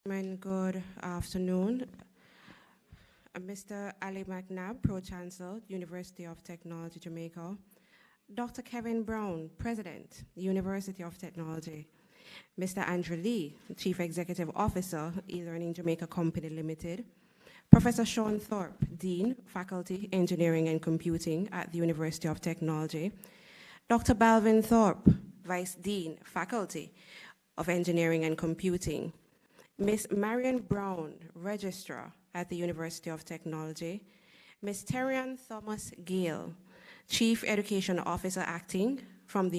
Good afternoon. Mr. Ali McNabb, Pro-Chancellor, University of Technology, Jamaica. Dr. Kevin Brown, President, University of Technology. Mr. Andrew Lee, Chief Executive Officer, eLearning Jamaica Company Limited. Professor Sean Thorpe, Dean, Faculty, Engineering and Computing at the University of Technology. Dr. Balvin Thorpe, Vice Dean, Faculty of Engineering and Computing. Ms. Marion Brown, Registrar at the University of Technology. Ms. Terrian Thomas Gale, Chief Education Officer Acting from the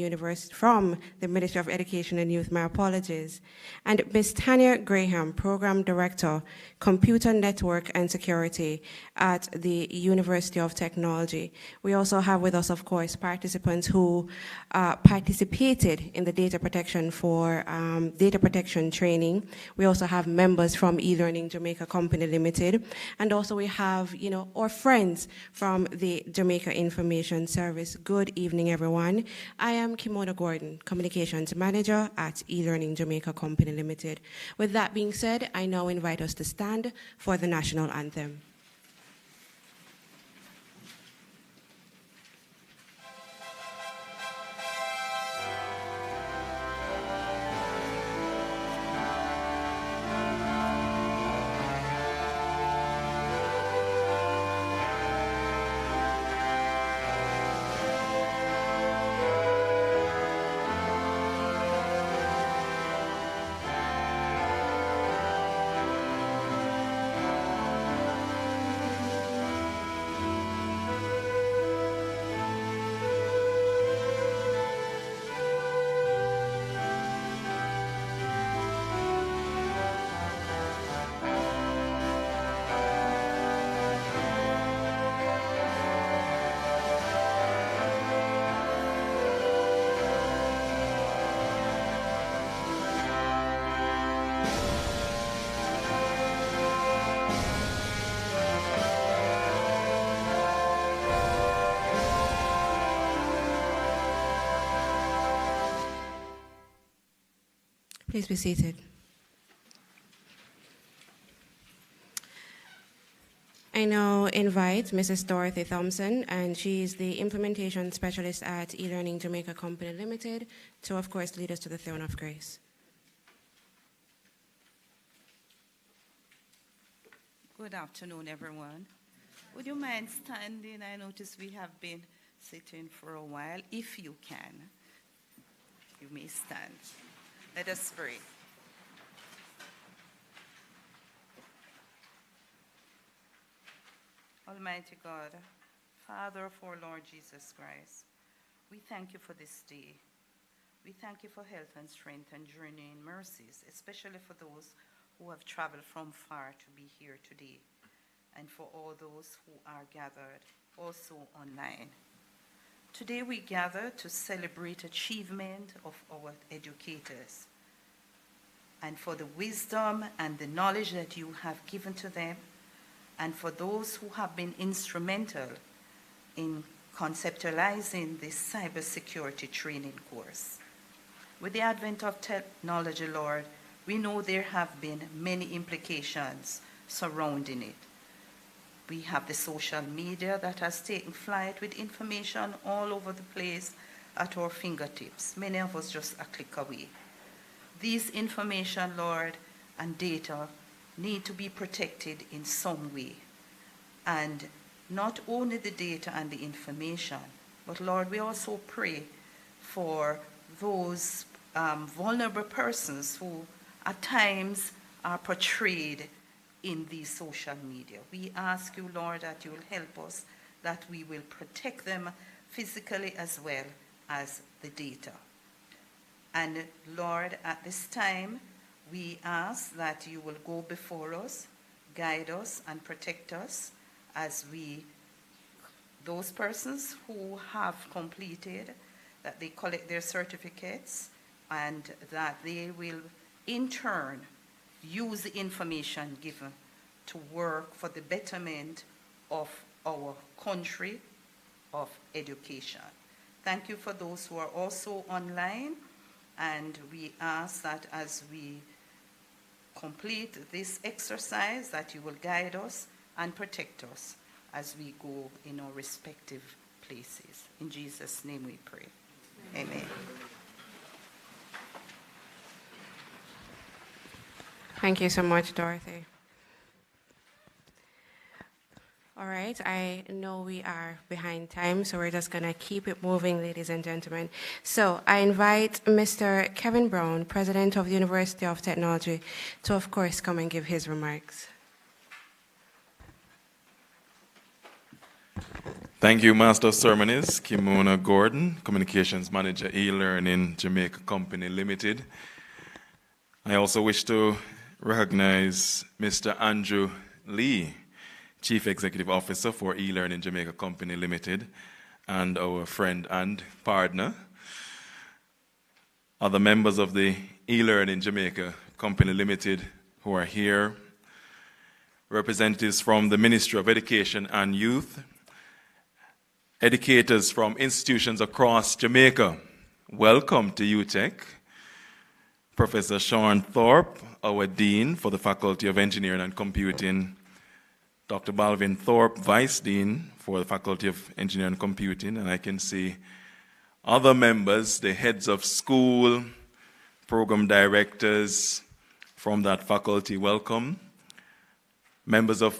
Ministry of Education and Youth, my apologies. And Ms. Tanya Graham, Program Director, Computer Network and Security at the University of Technology. We also have with us, of course, participants who participated in the data protection training. We also have members from eLearning Jamaica Company Limited. And also we have, our friends from the Jamaica Information Service. Good evening, everyone. I am Kimono Gordon, Communications Manager at eLearning Jamaica Company Limited. With that being said, I now invite us to stand for the national anthem. Please be seated. I now invite Mrs. Dorothy Thompson, and she is the Implementation Specialist at eLearning Jamaica Company Limited, to, of course, lead us to the throne of grace. Good afternoon, everyone. Would you mind standing? I notice we have been sitting for a while. If you can, you may stand. Let us pray. Almighty God, Father of our Lord Jesus Christ, we thank you for this day. We thank you for health and strength and journeying mercies, especially for those who have traveled from far to be here today, and for all those who are gathered also online. Today we gather to celebrate achievement of our educators and for the wisdom and the knowledge that you have given to them, and for those who have been instrumental in conceptualizing this cybersecurity training course. With the advent of technology, Lord, we know there have been many implications surrounding it. We have the social media that has taken flight with information all over the place at our fingertips, many of us just a click away. These information, Lord, and data need to be protected in some way. And not only the data and the information, but Lord, we also pray for those vulnerable persons who at times are portrayed in these social media. We ask you, Lord, that you will help us, that we will protect them physically as well as the data. And Lord, at this time, we ask that you will go before us, guide us, and protect us as those persons who have completed, that they collect their certificates, and that they will in turn use the information given to work for the betterment of our country, of education. Thank you for those who are also online, and we ask that as we complete this exercise, that you will guide us and protect us as we go in our respective places. In Jesus' name we pray. Amen. Thank you so much, Dorothy. All right, I know we are behind time, so we're just going to keep it moving, ladies and gentlemen. So I invite Mr. Kevin Brown, President of the University of Technology, to, of course, come and give his remarks. Thank you, Master of Ceremonies, Kimona Gordon, Communications Manager, E-Learning, Jamaica Company Limited. I also wish to recognize Mr. Andrew Lee, Chief Executive Officer for E-Learning Jamaica Company Limited, and our friend and partner. Other members of the E-Learning Jamaica Company Limited who are here, representatives from the Ministry of Education and Youth, educators from institutions across Jamaica. Welcome to Utech. Professor Sean Thorpe, our Dean for the Faculty of Engineering and Computing, Dr. Balvin Thorpe, Vice Dean for the Faculty of Engineering and Computing, and I can see other members, the heads of school, program directors from that faculty. Welcome. Members of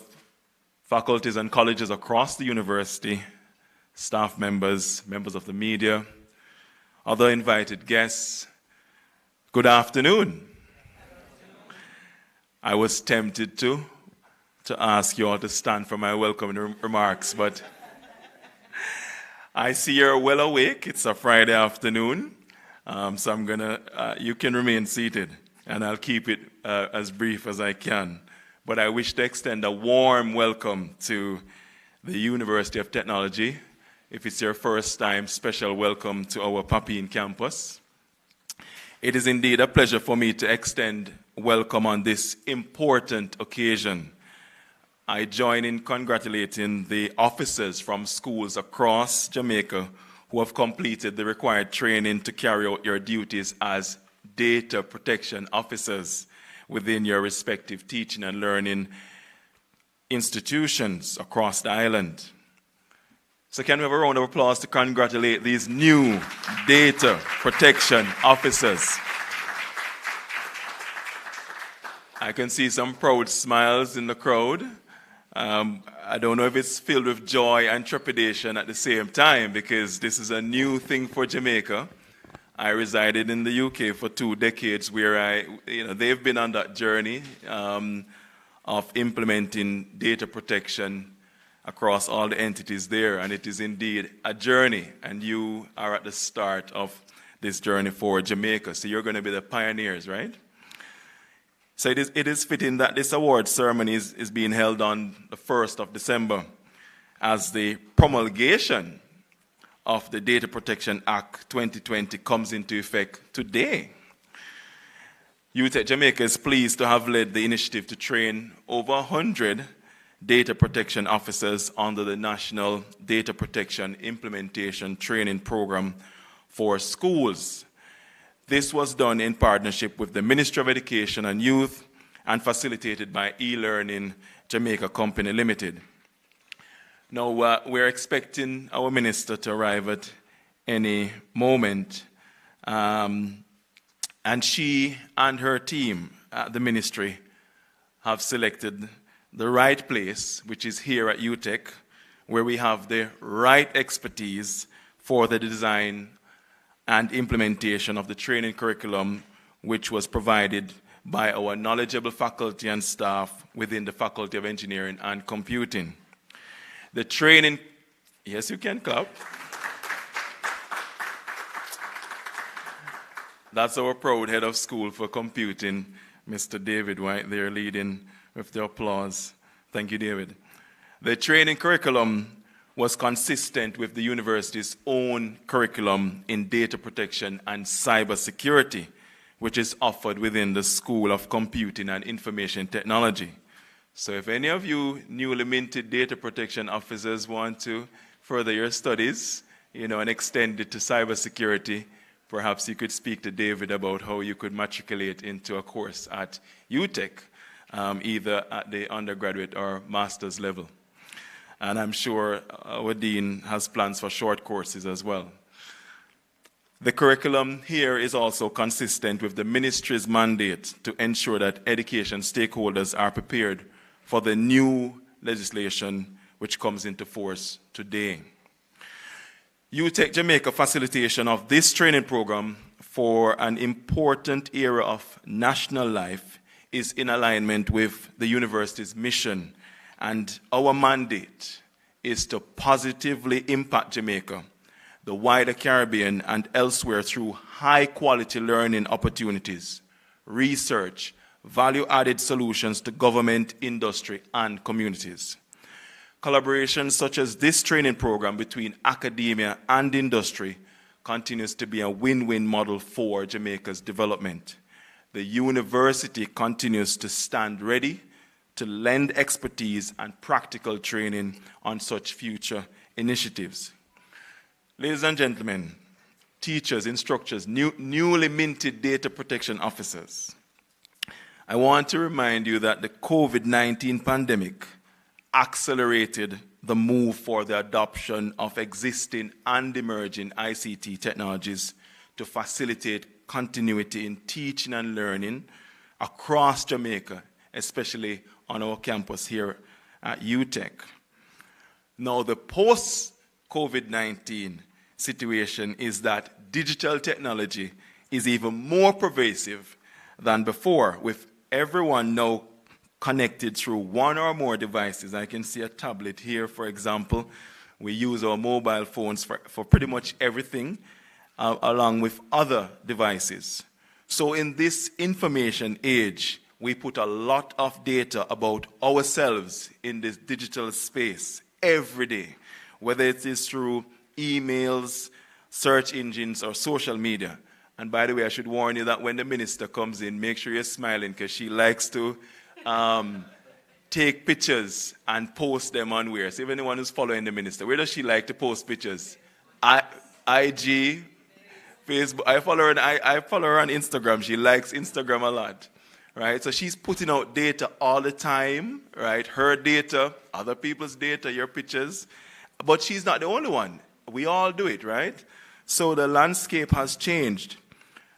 faculties and colleges across the university, staff members, members of the media, other invited guests. Good afternoon. I was tempted to ask you all to stand for my welcoming remarks, but I see you're well awake. It's a Friday afternoon, so I'm gonna, you can remain seated, and I'll keep it as brief as I can. But I wish to extend a warm welcome to the University of Technology. If it's your first time, special welcome to our Papine campus. It is indeed a pleasure for me to extend welcome on this important occasion. I join in congratulating the officers from schools across Jamaica who have completed the required training to carry out your duties as data protection officers within your respective teaching and learning institutions across the island. So can we have a round of applause to congratulate these new data protection officers? I can see some proud smiles in the crowd. I don't know if it's filled with joy and trepidation at the same time, because this is a new thing for Jamaica. I resided in the UK for 2 decades where they've been on that journey of implementing data protection across all the entities there, and it is indeed a journey, and you are at the start of this journey for Jamaica. So you're going to be the pioneers, right? So it is fitting that this award ceremony is being held on the 1st of December as the promulgation of the Data Protection Act 2020 comes into effect today. Utech Jamaica is pleased to have led the initiative to train over 100 data protection officers under the National Data Protection Implementation Training Program for schools. This was done in partnership with the Ministry of Education and Youth and facilitated by E-Learning Jamaica Company Limited. Now, we're expecting our minister to arrive at any moment, and she and her team at the ministry have selected the right place, which is here at Utech, where we have the right expertise for the design and implementation of the training curriculum, which was provided by our knowledgeable faculty and staff within the Faculty of Engineering and Computing. The training, yes, you can clap. That's our proud head of school for computing, Mr. David White there, leading with the applause. Thank you, David. The training curriculum was consistent with the university's own curriculum in data protection and cybersecurity, which is offered within the School of Computing and Information Technology. So if any of you newly minted data protection officers want to further your studies, and extend it to cybersecurity, perhaps you could speak to David about how you could matriculate into a course at Utech, either at the undergraduate or master's level. And I'm sure our dean has plans for short courses as well. The curriculum here is also consistent with the ministry's mandate to ensure that education stakeholders are prepared for the new legislation which comes into force today. Utech Jamaica facilitation of this training program for an important era of national life is in alignment with the university's mission, and our mandate is to positively impact Jamaica, the wider Caribbean, and elsewhere through high-quality learning opportunities, research, value-added solutions to government, industry, and communities. Collaboration such as this training program between academia and industry continues to be a win-win model for Jamaica's development. The university continues to stand ready to lend expertise and practical training on such future initiatives. Ladies and gentlemen, teachers, instructors, newly minted data protection officers, I want to remind you that the COVID-19 pandemic accelerated the move for the adoption of existing and emerging ICT technologies to facilitate continuity in teaching and learning across Jamaica, especially on our campus here at Utech. Now, the post-COVID-19 situation is that digital technology is even more pervasive than before, with everyone now connected through one or more devices. I can see a tablet here, for example. We use our mobile phones for pretty much everything, along with other devices. So in this information age, we put a lot of data about ourselves in this digital space every day, whether it is through emails, search engines, or social media. And by the way, I should warn you that when the minister comes in, make sure you're smiling, because she likes to take pictures and post them on where? So if anyone who's following the minister, where does she like to post pictures? IG, Facebook. I follow her on Instagram. She likes Instagram a lot, right? So she's putting out data all the time, right? Her data, other people's data, your pictures. But she's not the only one. We all do it, right? So the landscape has changed.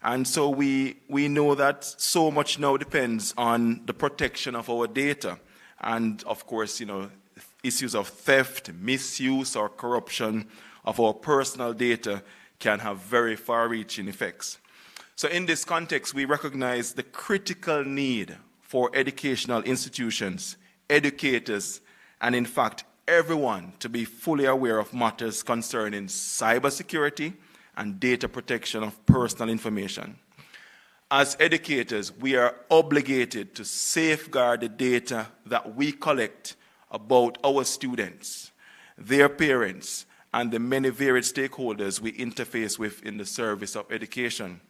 And so we know that so much now depends on the protection of our data. And of course, issues of theft, misuse, or corruption of our personal data can have very far-reaching effects. So in this context, we recognize the critical need for educational institutions, educators, and in fact, everyone to be fully aware of matters concerning cybersecurity and data protection of personal information. As educators, we are obligated to safeguard the data that we collect about our students, their parents, and the many varied stakeholders we interface with in the service of education.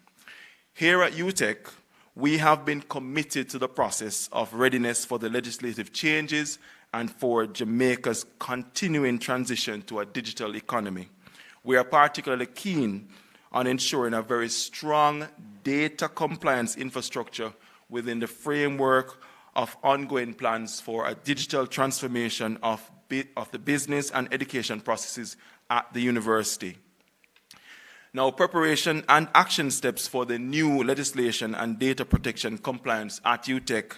Here at Utech, we have been committed to the process of readiness for the legislative changes and for Jamaica's continuing transition to a digital economy. We are particularly keen on ensuring a very strong data compliance infrastructure within the framework of ongoing plans for a digital transformation of the business and education processes at the university. Now, preparation and action steps for the new legislation and data protection compliance at Utech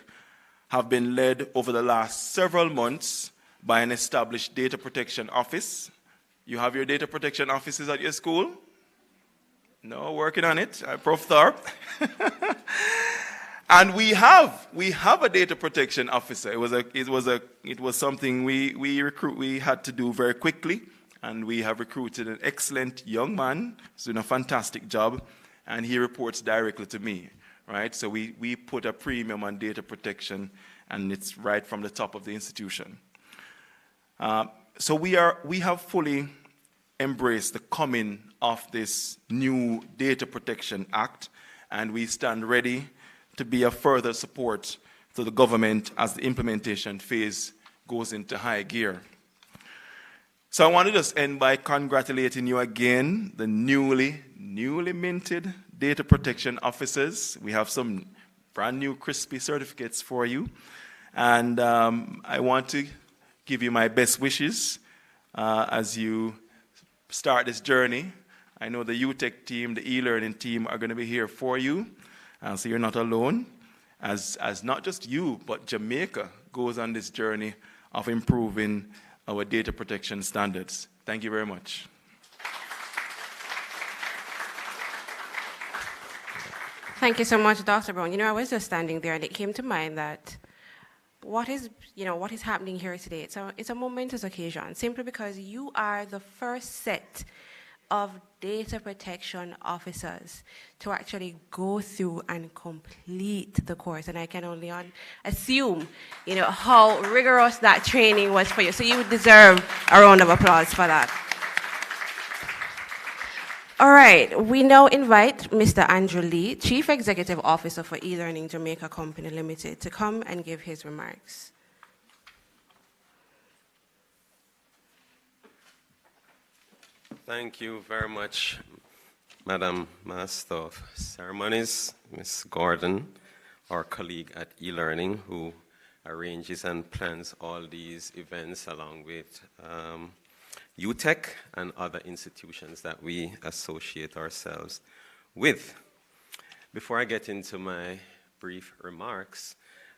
have been led over the last several months by an established data protection office. You have your data protection offices at your school? No, working on it. Prof. Tharp. And we have a data protection officer. It was something we had to do very quickly, and we have recruited an excellent young man who's doing a fantastic job, and he reports directly to me, right? So we put a premium on data protection, and it's right from the top of the institution. So we have fully embraced the coming of this new Data Protection Act, and we stand ready to be a further support to the government as the implementation phase goes into high gear. So I want to just end by congratulating you again, the newly minted data protection officers. We have some brand new crispy certificates for you. And I want to give you my best wishes as you start this journey. I know the Utech team, the e-learning team are going to be here for you. So you're not alone. As not just you, but Jamaica goes on this journey of improving our data protection standards. Thank you very much. Thank you so much, Dr. Brown. You know, I was just standing there and it came to mind that what is happening here today, it's a momentous occasion, simply because you are the first set of data protection officers to actually go through and complete the course. And I can only assume, how rigorous that training was for you. So you deserve a round of applause for that. All right, we now invite Mr. Andrew Lee, Chief Executive Officer for eLearning Jamaica Company Limited, to come and give his remarks. Thank you very much, Madam Master of Ceremonies, Ms. Gordon, our colleague at eLearning, who arranges and plans all these events along with Utech and other institutions that we associate ourselves with. Before I get into my brief remarks,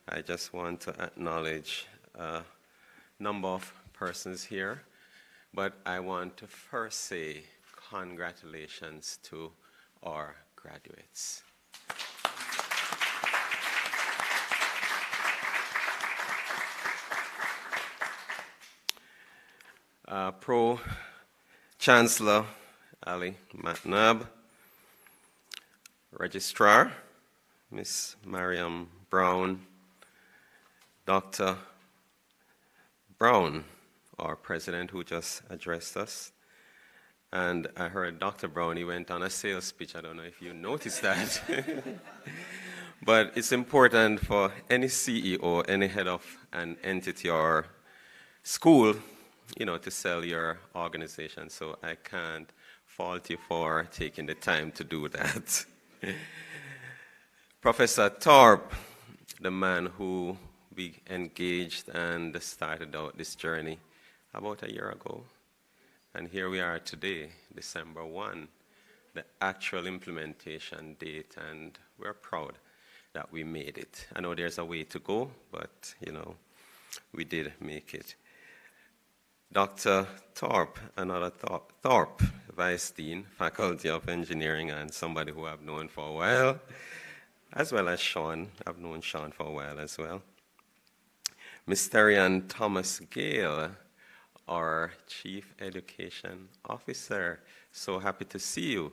I just want to acknowledge a number of persons here. But I want to first say congratulations to our graduates. Pro-Chancellor Ali McNabb, Registrar Ms. Mariam Brown, Dr. Brown, our president who just addressed us. And I heard Dr. Brown, he went on a sales pitch. I don't know if you noticed that. But it's important for any CEO, any head of an entity or school, to sell your organization. So I can't fault you for taking the time to do that. Professor Thorpe, the man who we engaged and started out this journey about a year ago. And here we are today, December 1, the actual implementation date, and we're proud that we made it. I know there's a way to go, but, we did make it. Dr. Thorpe, another Thorpe, Vice Dean, Faculty of Engineering, and somebody who I've known for a while, as well as Sean. I've known Sean for a while as well. Mr. Thomas Gale, our Chief Education Officer. So happy to see you.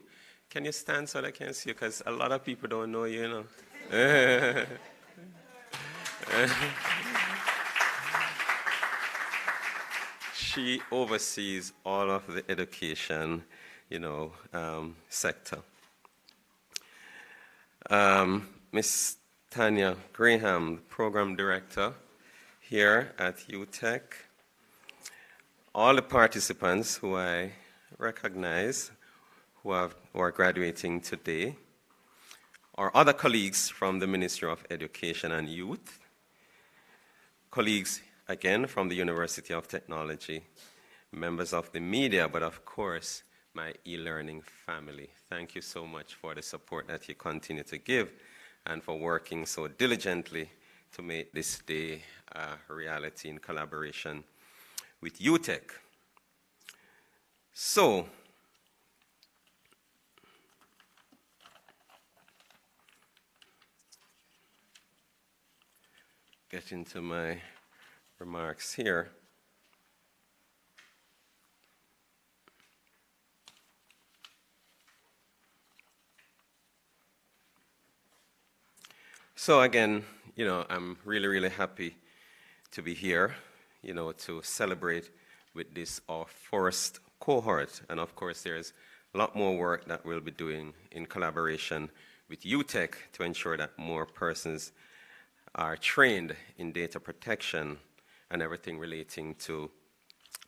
Can you stand so that I can see you? Because a lot of people don't know you, She oversees all of the education, sector. Miss Tanya Graham, Program Director here at Utech. All the participants who I recognize who are graduating today, our other colleagues from the Ministry of Education and Youth, colleagues again from the University of Technology, members of the media, but of course, my e-learning family. Thank you so much for the support that you continue to give and for working so diligently to make this day a reality in collaboration with Utech. So, get into my remarks here. So again, I'm really, really happy to be here, to celebrate with this, our first cohort. And of course, there's a lot more work that we'll be doing in collaboration with Utech to ensure that more persons are trained in data protection and everything relating to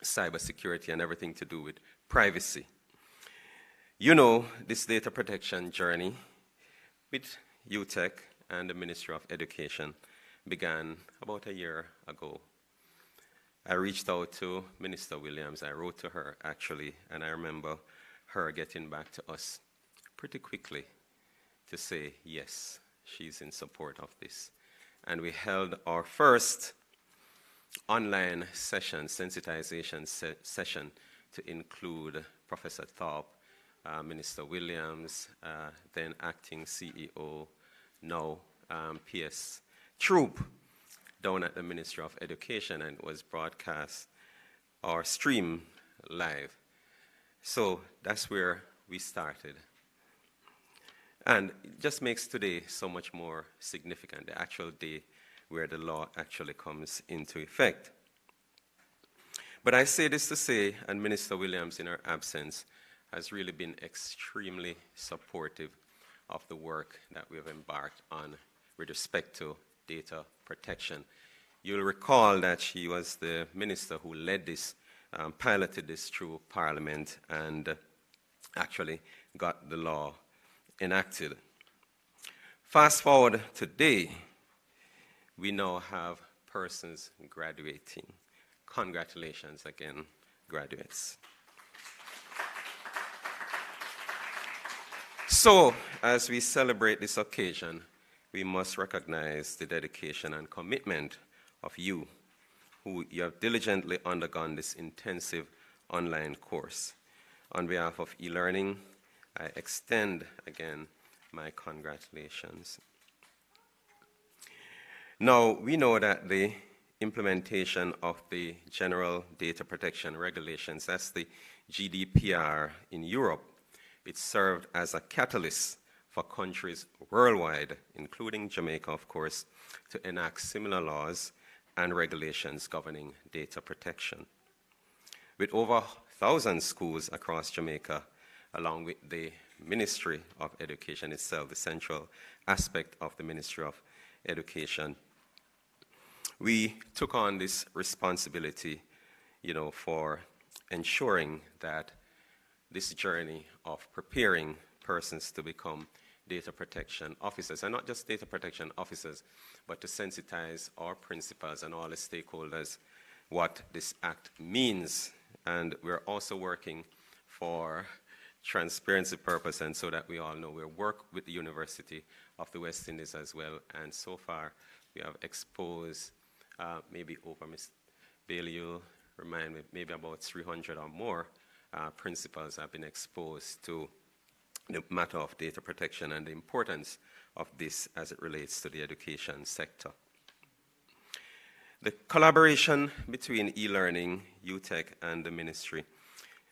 cybersecurity and everything to do with privacy. You know, this data protection journey with Utech and the Ministry of Education began about a year ago. I reached out to Minister Williams. I wrote to her, actually, and I remember her getting back to us pretty quickly to say, yes, she's in support of this. And we held our first online session, sensitization session, to include Professor Thorpe, Minister Williams, then acting CEO, now PS Troop, down at the Ministry of Education, and it was broadcast or streamed live. So that's where we started. And it just makes today so much more significant, the actual day where the law actually comes into effect. But I say this to say, and Minister Williams, in her absence, has really been extremely supportive of the work that we have embarked on with respect to data protection. You'll recall that she was the minister who led this, piloted this through Parliament, and actually got the law enacted. Fast forward today, we now have persons graduating. Congratulations again, graduates. So, as we celebrate this occasion, we must recognize the dedication and commitment of you who you have diligently undergone this intensive online course. On behalf of e-learning, I extend again my congratulations. Now, we know that the implementation of the General Data Protection Regulations, that's the GDPR in Europe, it served as a catalyst for countries worldwide, including Jamaica, of course, to enact similar laws and regulations governing data protection. With over 1,000 schools across Jamaica, along with the Ministry of Education itself, the central aspect of the Ministry of Education, we took on this responsibility, for ensuring that this journey of preparing persons to become data protection officers, and not just data protection officers, but to sensitize our principals and all the stakeholders what this act means. And we're also working for transparency purpose, and so that we all know, we work with the University of the West Indies as well, and so far we have exposed maybe over, Ms. Bailey, you'll remind me, maybe about 300 or more principals have been exposed to the matter of data protection and the importance of this as it relates to the education sector. The collaboration between e-learning, Utech, and the Ministry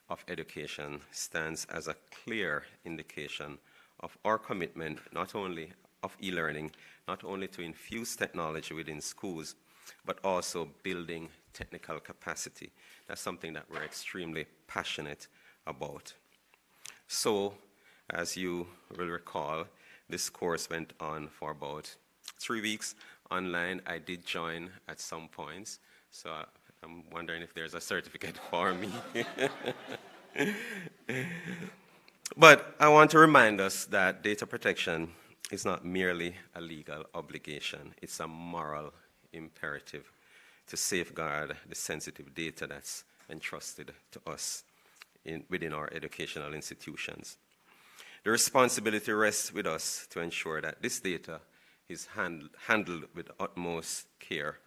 of Education stands as a clear indication of our commitment, not only of e-learning, not only to infuse technology within schools, but also building technical capacity. That's something that we're extremely passionate about. So, as you will recall, this course went on for about 3 weeks online. I did join at some points, so I'm wondering if there's a certificate for me. But I want to remind us that data protection is not merely a legal obligation, it's a moral imperative to safeguard the sensitive data that's entrusted to us within our educational institutions. The responsibility rests with us to ensure that this data is handled with utmost care,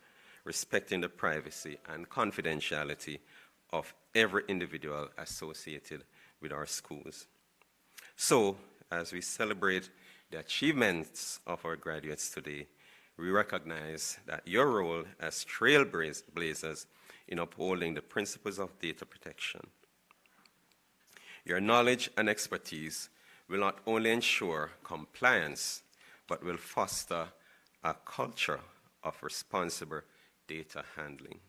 respecting the privacy and confidentiality of every individual associated with our schools. So, as we celebrate the achievements of our graduates today, we recognize that your role as trailblazers in upholding the principles of data protection. Your knowledge and expertise will not only ensure compliance, but will foster a culture of responsible data handling,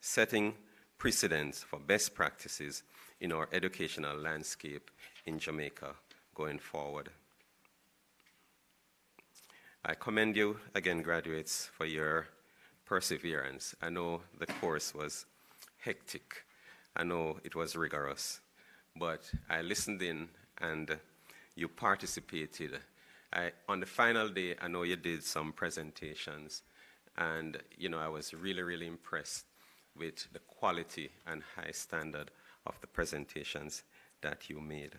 setting precedents for best practices in our educational landscape in Jamaica going forward. I commend you again, graduates, for your perseverance. I know the course was hectic. I know it was rigorous, but I listened in and you participated. On the final day, I know you did some presentations, and I was really, really impressed with the quality and high standard of the presentations that you made.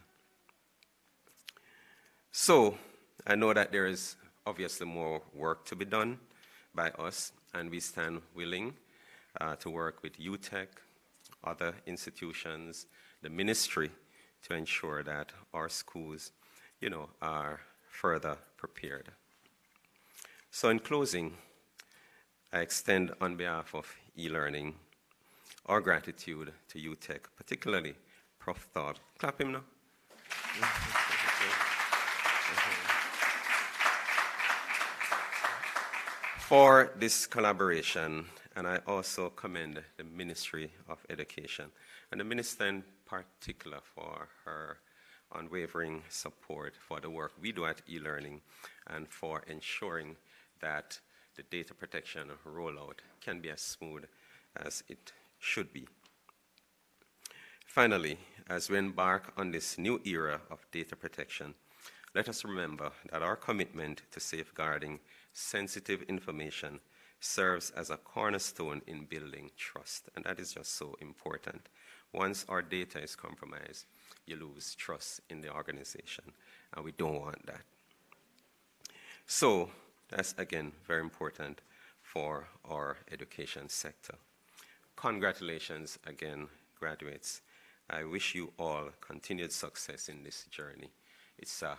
So I know that there is obviously more work to be done by us, and we stand willing to work with Utech, other institutions, the ministry, to ensure that our schools, are further prepared. So in closing, I extend on behalf of e-learning our gratitude to Utech, particularly Prof. Thought. Clap him now. For this collaboration, and I also commend the Ministry of Education and the Minister in particular for her unwavering support for the work we do at e-learning and for ensuring that the data protection rollout can be as smooth as it should be. Finally, as we embark on this new era of data protection, let us remember that our commitment to safeguarding sensitive information serves as a cornerstone in building trust, and that is just so important. Once our data is compromised, you lose trust in the organization, and we don't want that. So that's, again, very important for our education sector. Congratulations again, graduates. I wish you all continued success in this journey. It's a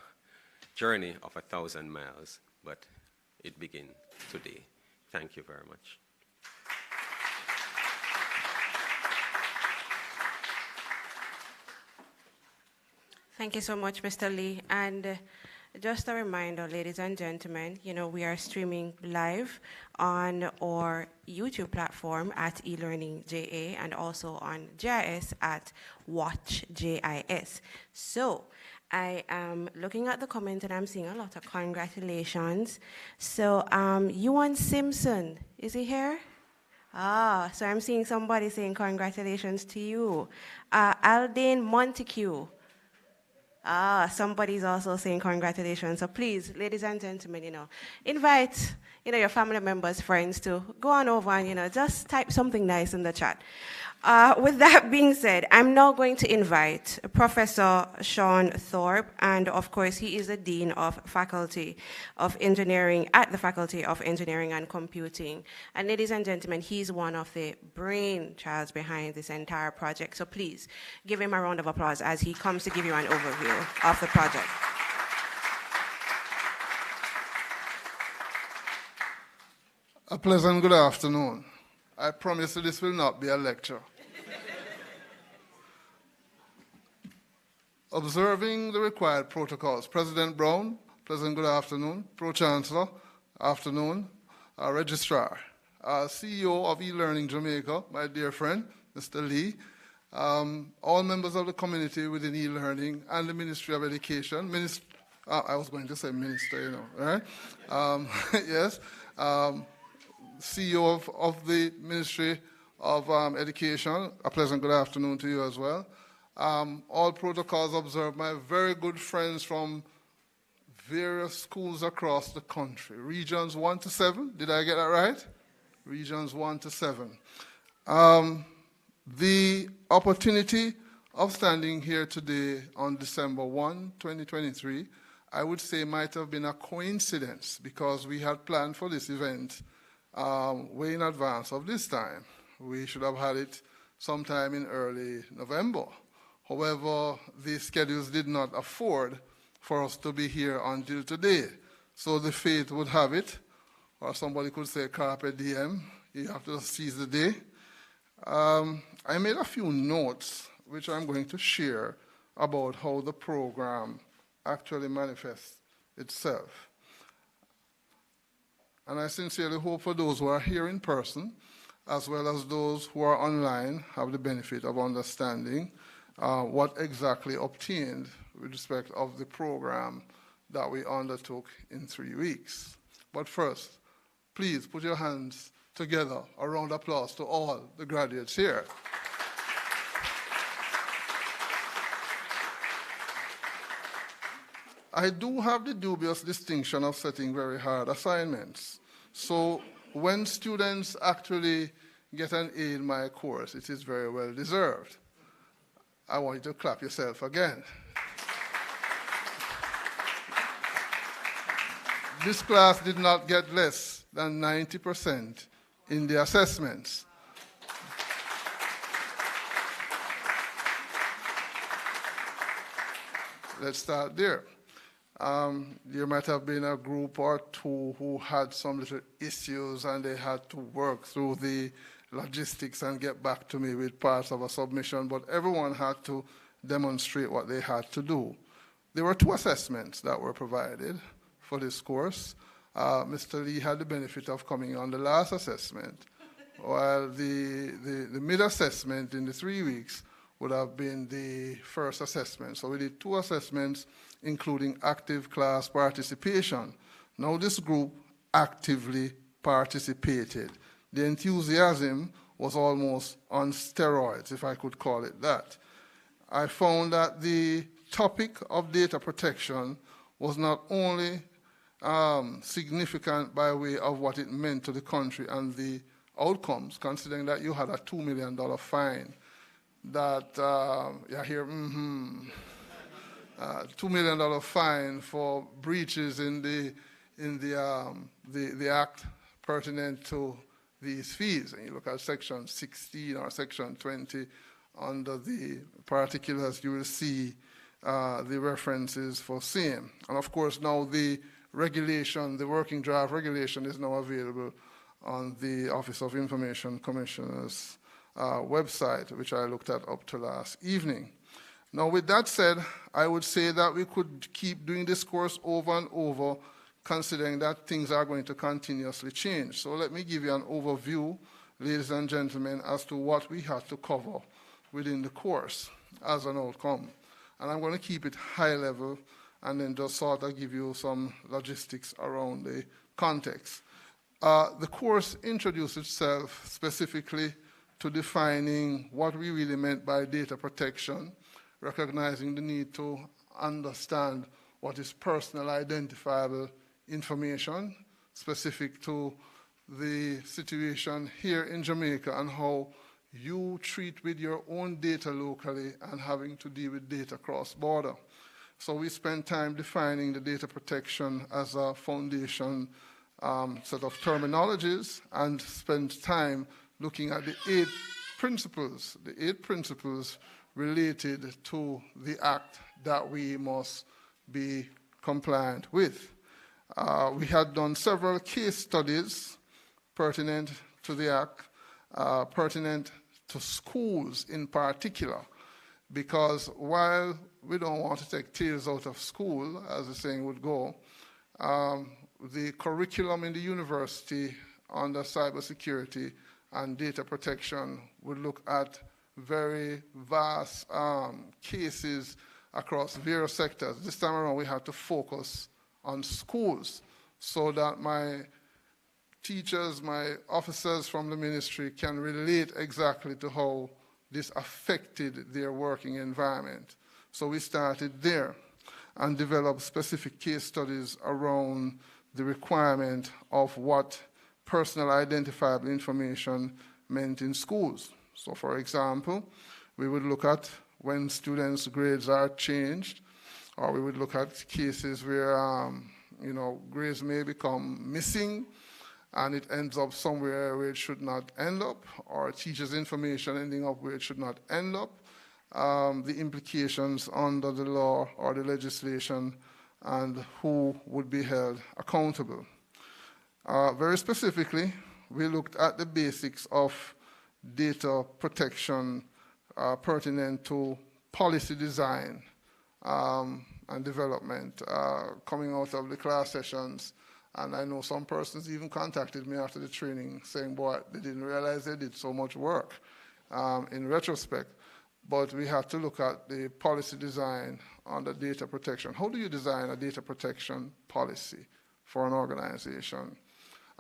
journey of 1,000 miles, but it begins today. Thank you very much. Thank you so much, Mr. Lee. And just a reminder, ladies and gentlemen, we are streaming live on our YouTube platform at eLearningJA and also on GIS at WatchJIS. So I am looking at the comment and I'm seeing a lot of congratulations. So Ewan Simpson, is he here? So I'm seeing somebody saying congratulations to you. Aldane Montague. Somebody's also saying congratulations. So please, ladies and gentlemen, invite, your family members, friends to go on over and, just type something nice in the chat. With that being said, I'm now going to invite Professor Sean Thorpe, and of course, he is the Dean of Faculty of Engineering at the Faculty of Engineering and Computing. And ladies and gentlemen, he's one of the brainchilds behind this entire project. So please, give him a round of applause as he comes to give you an overview of the project. A pleasant good afternoon. I promise you this will not be a lecture. Observing the required protocols. President Brown, pleasant good afternoon. Pro-Chancellor, afternoon. Registrar, CEO of eLearning Jamaica, my dear friend, Mr. Lee, all members of the community within eLearning and the Ministry of Education. I was going to say minister, right? Yes. CEO of the Ministry of Education, a pleasant good afternoon to you as well. All protocols observed, my very good friends from various schools across the country. Regions 1 to 7, did I get that right? Regions 1 to 7. The opportunity of standing here today on December 1, 2023, I would say might have been a coincidence because we had planned for this event way in advance of this time. We should have had it sometime in early November. However, the schedules did not afford for us to be here until today. So the fate would have it, or somebody could say carpe diem, you have to seize the day. I made a few notes which I'm going to share about how the program actually manifests itself. And I sincerely hope for those who are here in person, as well as those who are online, have the benefit of understanding what exactly obtained with respect of the program that we undertook in 3 weeks. But first, please put your hands together, a round of applause to all the graduates here. I do have the dubious distinction of setting very hard assignments. So when students actually get an A in my course, it is very well deserved. I want you to clap yourself again. This class did not get less than 90% in the assessments. Let's start there. There might have been a group or two who had some little issues and they had to work through the logistics and get back to me with parts of a submission, but everyone had to demonstrate what they had to do. There were 2 assessments that were provided for this course. Mr. Lee had the benefit of coming on the last assessment, while the mid-assessment in the 3 weeks would have been the first assessment. So we did 2 assessments, including active class participation. Now this group actively participated. The enthusiasm was almost on steroids, if I could call it that. I found that the topic of data protection was not only significant by way of what it meant to the country and the outcomes, considering that you had a $2 million fine, that you hear, $2 million fine for breaches in the act pertinent to these fees. And you look at section 16 or section 20, under the particulars, you will see the references for same. And of course, now the regulation, the working draft regulation is now available on the Office of Information Commissioner's website, which I looked at up to last evening. Now, with that said, I would say that we could keep doing this course over and over, considering that things are going to continuously change. So let me give you an overview, ladies and gentlemen, as to what we have to cover within the course as an outcome. And I'm going to keep it high level and then just sort of give you some logistics around the context. The course introduced itself specifically to defining what we really meant by data protection, recognizing the need to understand what is personal identifiable information specific to the situation here in Jamaica and how you treat with your own data locally and having to deal with data cross-border. So we spent time defining the data protection as a foundation set of terminologies and spent time looking at the 8 principles related to the act that we must be compliant with. We had done several case studies pertinent to the act, pertinent to schools in particular, because while we don't want to take tails out of school, as the saying would go, the curriculum in the university under cybersecurity and data protection would look at very vast cases across various sectors. This time around, we had to focus on schools so that my teachers, my officers from the ministry can relate exactly to how this affected their working environment. So we started there and developed specific case studies around the requirement of what personal identifiable information meant in schools. So for example, we would look at when students' grades are changed, or we would look at cases where grades may become missing and it ends up somewhere where it should not end up, or teachers' information ending up where it should not end up, the implications under the law or the legislation, and who would be held accountable. Very specifically, we looked at the basics of data protection pertinent to policy design and development coming out of the class sessions. And I know some persons even contacted me after the training saying, boy, they didn't realize they did so much work in retrospect. But we have to look at the policy design on the data protection. How do you design a data protection policy for an organization?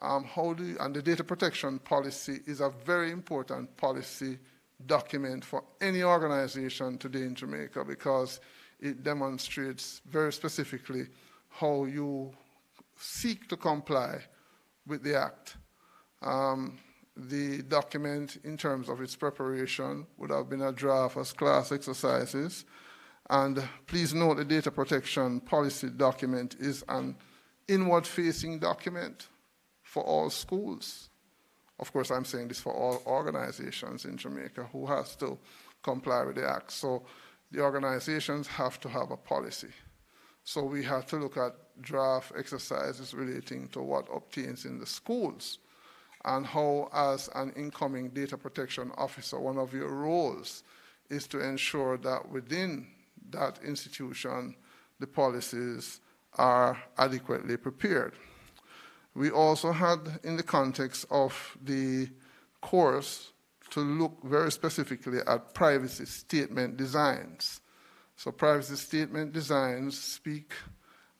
And the data protection policy is a very important policy document for any organization today in Jamaica, because it demonstrates very specifically how you seek to comply with the Act. The document, in terms of its preparation, would have been a draft as class exercises. And please note the data protection policy document is an inward-facing document for all schools. Of course, I'm saying this for all organizations in Jamaica who has to comply with the Act. So the organizations have to have a policy. So we have to look at draft exercises relating to what obtains in the schools and how, as an incoming data protection officer, one of your roles is to ensure that within that institution, the policies are adequately prepared. We also had, in the context of the course, to look very specifically at privacy statement designs. So privacy statement designs speak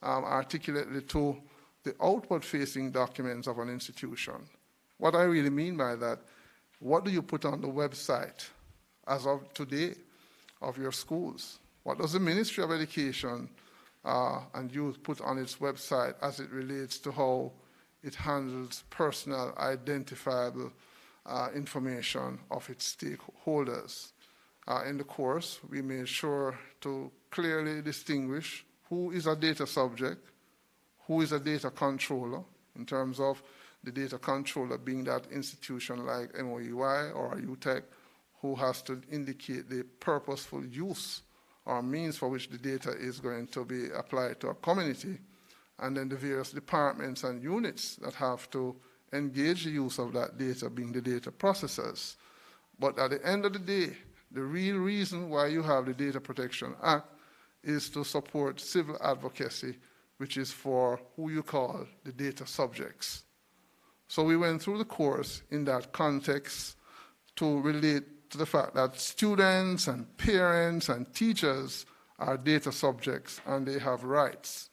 articulately to the outward-facing documents of an institution. What I really mean by that, what do you put on the website as of today of your schools? What does the Ministry of Education and Youth put on its website as it relates to how it handles personal identifiable information of its stakeholders? In the course, we made sure to clearly distinguish who is a data subject, who is a data controller, in terms of the data controller being that institution like MOUI or Utech, who has to indicate the purposeful use or means for which the data is going to be applied to a community, and then the various departments and units that have to engage the use of that data being the data processors. But at the end of the day, the real reason why you have the Data Protection Act is to support civil advocacy, which is for who you call the data subjects. So we went through the course in that context to relate to the fact that students and parents and teachers are data subjects and they have rights.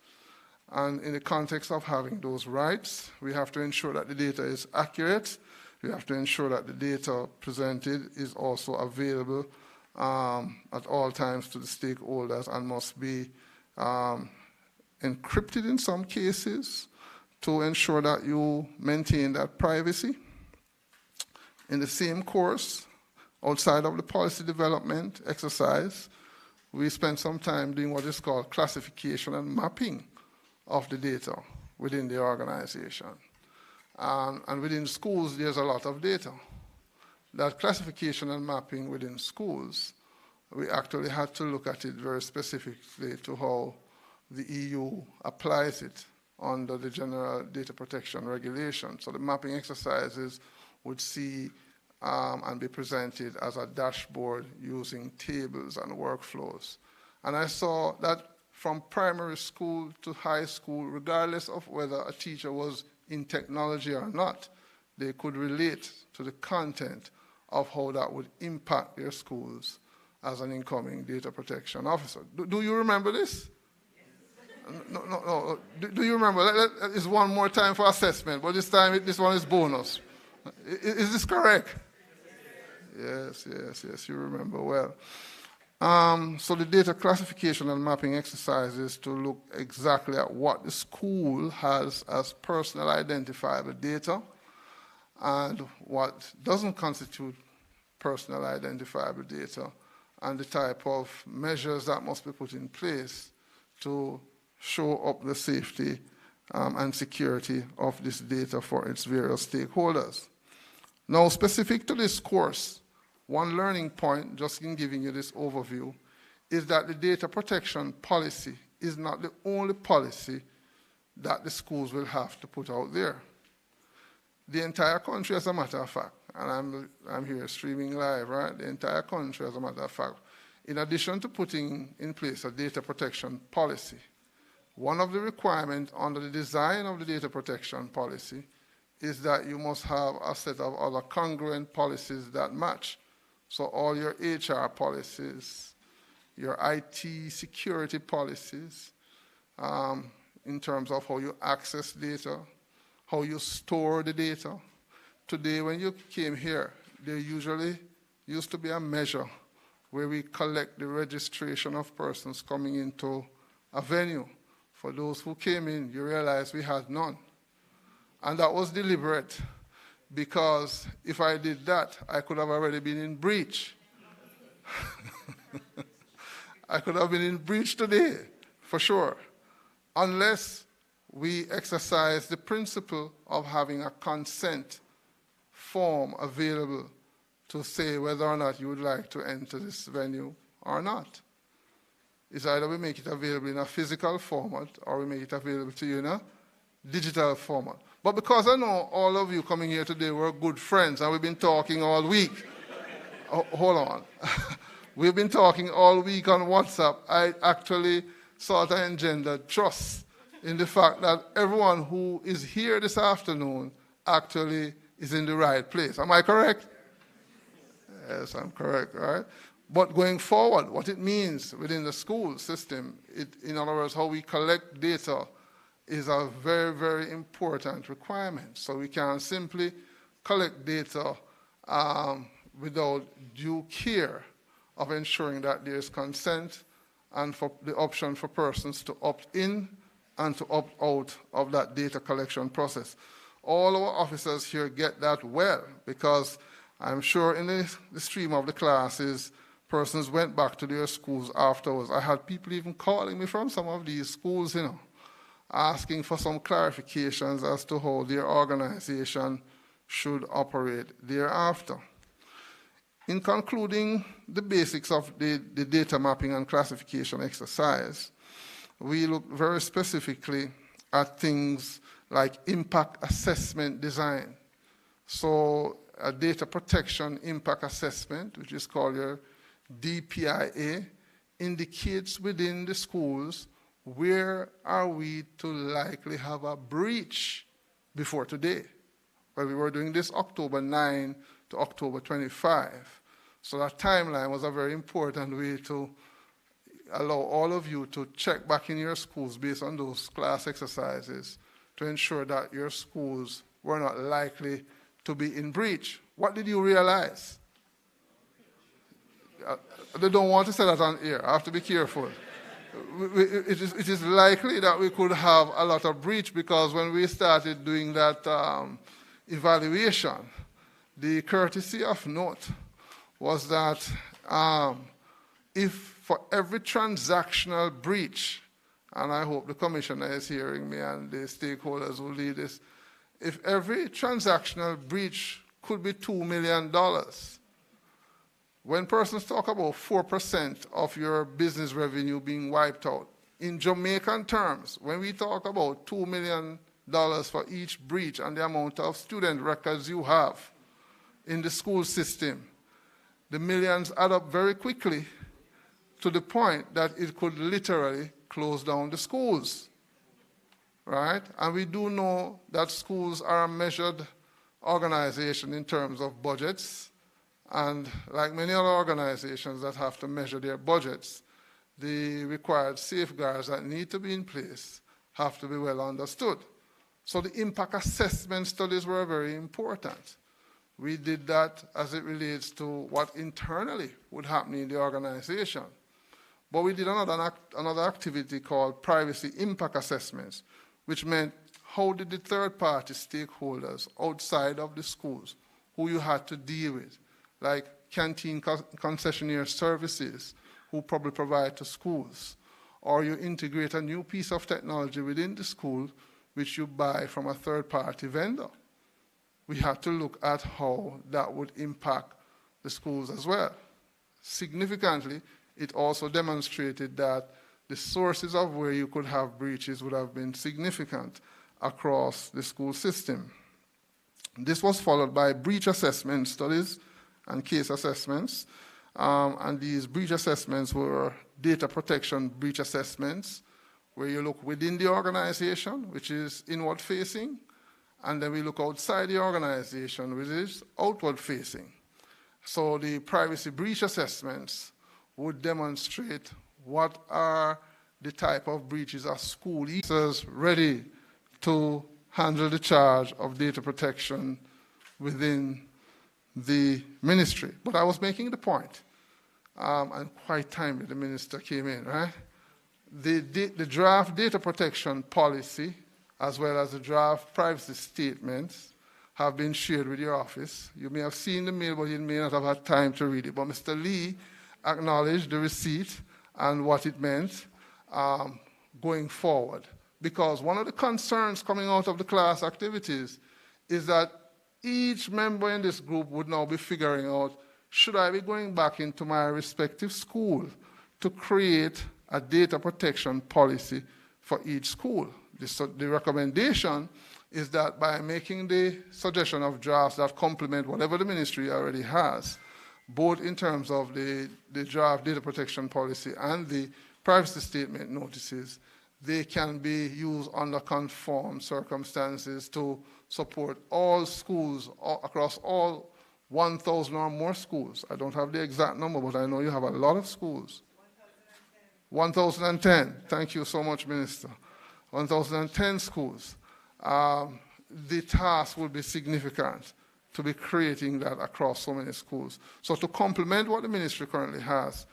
And in the context of having those rights, we have to ensure that the data is accurate. We have to ensure that the data presented is also available at all times to the stakeholders and must be encrypted in some cases to ensure that you maintain that privacy. In the same course, outside of the policy development exercise, we spent some time doing what is called classification and mapping of the data within the organization. And within schools, there's a lot of data. That classification and mapping within schools, we actually had to look at it very specifically to how the EU applies it under the General Data Protection Regulation. So the mapping exercises would see and be presented as a dashboard using tables and workflows. And I saw that from primary school to high school, regardless of whether a teacher was in technology or not, they could relate to the content of how that would impact their schools as an incoming data protection officer. Do you remember this? No. Do you remember? It's one more time for assessment, but this time this one is bonus. Is this correct? Yes, you remember well. So the data classification and mapping exercises to look exactly at what the school has as personal identifiable data and what doesn't constitute personal identifiable data, and the type of measures that must be put in place to show up the safety and security of this data for its various stakeholders. Now, specific to this course, one learning point, just in giving you this overview, is that the data protection policy is not the only policy that the schools will have to put out there. The entire country, as a matter of fact, and I'm here streaming live, right? The entire country, as a matter of fact, in addition to putting in place a data protection policy, one of the requirements under the design of the data protection policy is that you must have a set of other congruent policies that match. So all your HR policies, your IT security policies, in terms of how you access data, how you store the data. Today, when you came here, there usually used to be a measure where we collect the registration of persons coming into a venue. For those who came in, you realize we had none. And that was deliberate, because if I did that, I could have already been in breach. I could have been in breach today, for sure, unless we exercise the principle of having a consent form available to say whether or not you would like to enter this venue or not. It's either we make it available in a physical format or we make it available to you in a digital format. But because I know all of you coming here today were good friends and we've been talking all week. Hold on. We've been talking all week on WhatsApp. I actually sort of engendered trust in the fact that everyone who is here this afternoon actually is in the right place. Am I correct? Yes, I'm correct, right? But going forward, what it means within the school system, in other words, how we collect data is a very, very important requirement. So we can't simply collect data without due care of ensuring that there is consent and for the option for persons to opt in and to opt out of that data collection process. All our officers here get that well, because I'm sure in the stream of the classes, persons went back to their schools afterwards. I had people even calling me from some of these schools, asking for some clarifications as to how their organization should operate thereafter. In concluding the basics of the data mapping and classification exercise, we look very specifically at things like impact assessment design. So a data protection impact assessment, which is called your DPIA, indicates within the schools where are we to likely have a breach before today. Well, we were doing this October 9 to October 25. So that timeline was a very important way to allow all of you to check back in your schools based on those class exercises to ensure that your schools were not likely to be in breach. What did you realize? They don't want to say that on air. I have to be careful. It is likely that we could have a lot of breach, because when we started doing that evaluation, the courtesy of note was that if for every transactional breach, and I hope the commissioner is hearing me and the stakeholders who lead this, if every transactional breach could be $2 million, when persons talk about 4% of your business revenue being wiped out, in Jamaican terms, when we talk about $2 million for each breach and the amount of student records you have in the school system, the millions add up very quickly to the point that it could literally close down the schools, right? And we do know that schools are a measured organization in terms of budgets, and like many other organizations that have to measure their budgets, the required safeguards that need to be in place have to be well understood. So the impact assessment studies were very important. We did that as it relates to what internally would happen in the organization. But we did another activity called privacy impact assessments, which meant how did the third-party stakeholders outside of the schools who you had to deal with, like canteen concessionaire services who probably provide to schools, or you integrate a new piece of technology within the school which you buy from a third-party vendor. We had to look at how that would impact the schools as well. Significantly, it also demonstrated that the sources of where you could have breaches would have been significant across the school system. This was followed by breach assessment studies and case assessments. And these breach assessments were data protection breach assessments, where you look within the organization, which is inward facing, and then we look outside the organization, which is outward facing. So the privacy breach assessments would demonstrate what are the type of breaches a school is ready to handle the charge of data protection within the ministry. But I was making the point and quite timely the minister came in, right? The draft data protection policy, as well as the draft privacy statements, have been shared with your office. You may have seen the mail, but you may not have had time to read it. But Mr. Lee acknowledged the receipt and what it meant going forward. Because one of the concerns coming out of the class activities is that each member in this group would now be figuring out, should I be going back into my respective school to create a data protection policy for each school? The recommendation is that by making the suggestion of drafts that complement whatever the ministry already has, both in terms of the draft data protection policy and the privacy statement notices, they can be used under conformed circumstances to support all schools across all 1,000 or more schools. I don't have the exact number, but I know you have a lot of schools. 1,010. Thank you so much, Minister. 1,010 schools. The task will be significant to be creating that across so many schools. So to complement what the ministry currently has,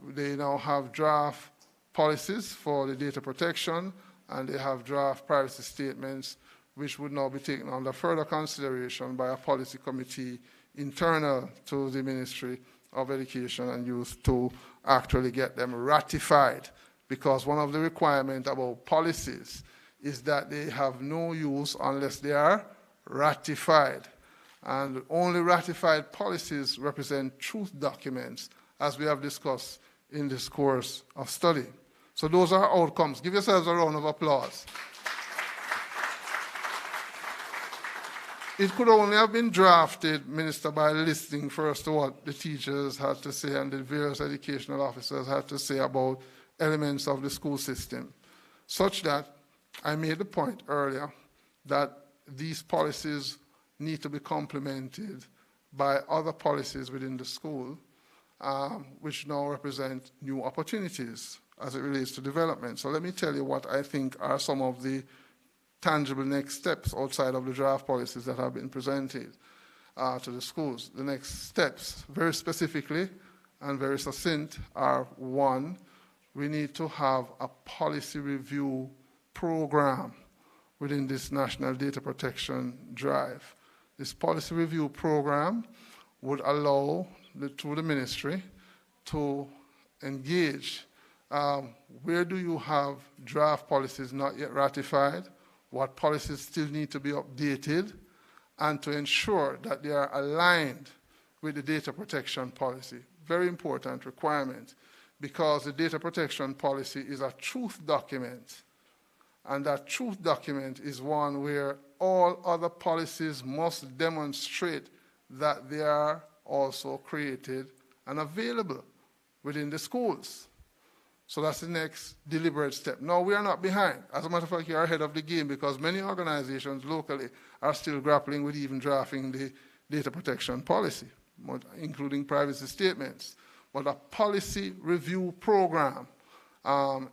they now have draft policies for the data protection, and they have draft privacy statements, which would now be taken under further consideration by a policy committee internal to the Ministry of Education and Youth to actually get them ratified. Because one of the requirements about policies is that they have no use unless they are ratified. And only ratified policies represent truth documents, as we have discussed in this course of study. So those are outcomes. Give yourselves a round of applause. It could only have been drafted, Minister, by listening first to what the teachers had to say and the various educational officers had to say about elements of the school system, such that I made the point earlier that these policies need to be complemented by other policies within the school, which now represent new opportunities as it relates to development. So let me tell you what I think are some of the tangible next steps outside of the draft policies that have been presented to the schools. The next steps, very specifically and very succinct, are: one, we need to have a policy review program within this National Data Protection Drive. This policy review program would allow the ministry to engage. Where do you have draft policies not yet ratified? What policies still need to be updated? And to ensure that they are aligned with the data protection policy. Very important requirement, because the data protection policy is a truth document. And that truth document is one where all other policies must demonstrate that they are also created and available within the schools. So that's the next deliberate step. Now, we are not behind. As a matter of fact, we are ahead of the game, because many organizations locally are still grappling with even drafting the data protection policy, including privacy statements. But a policy review program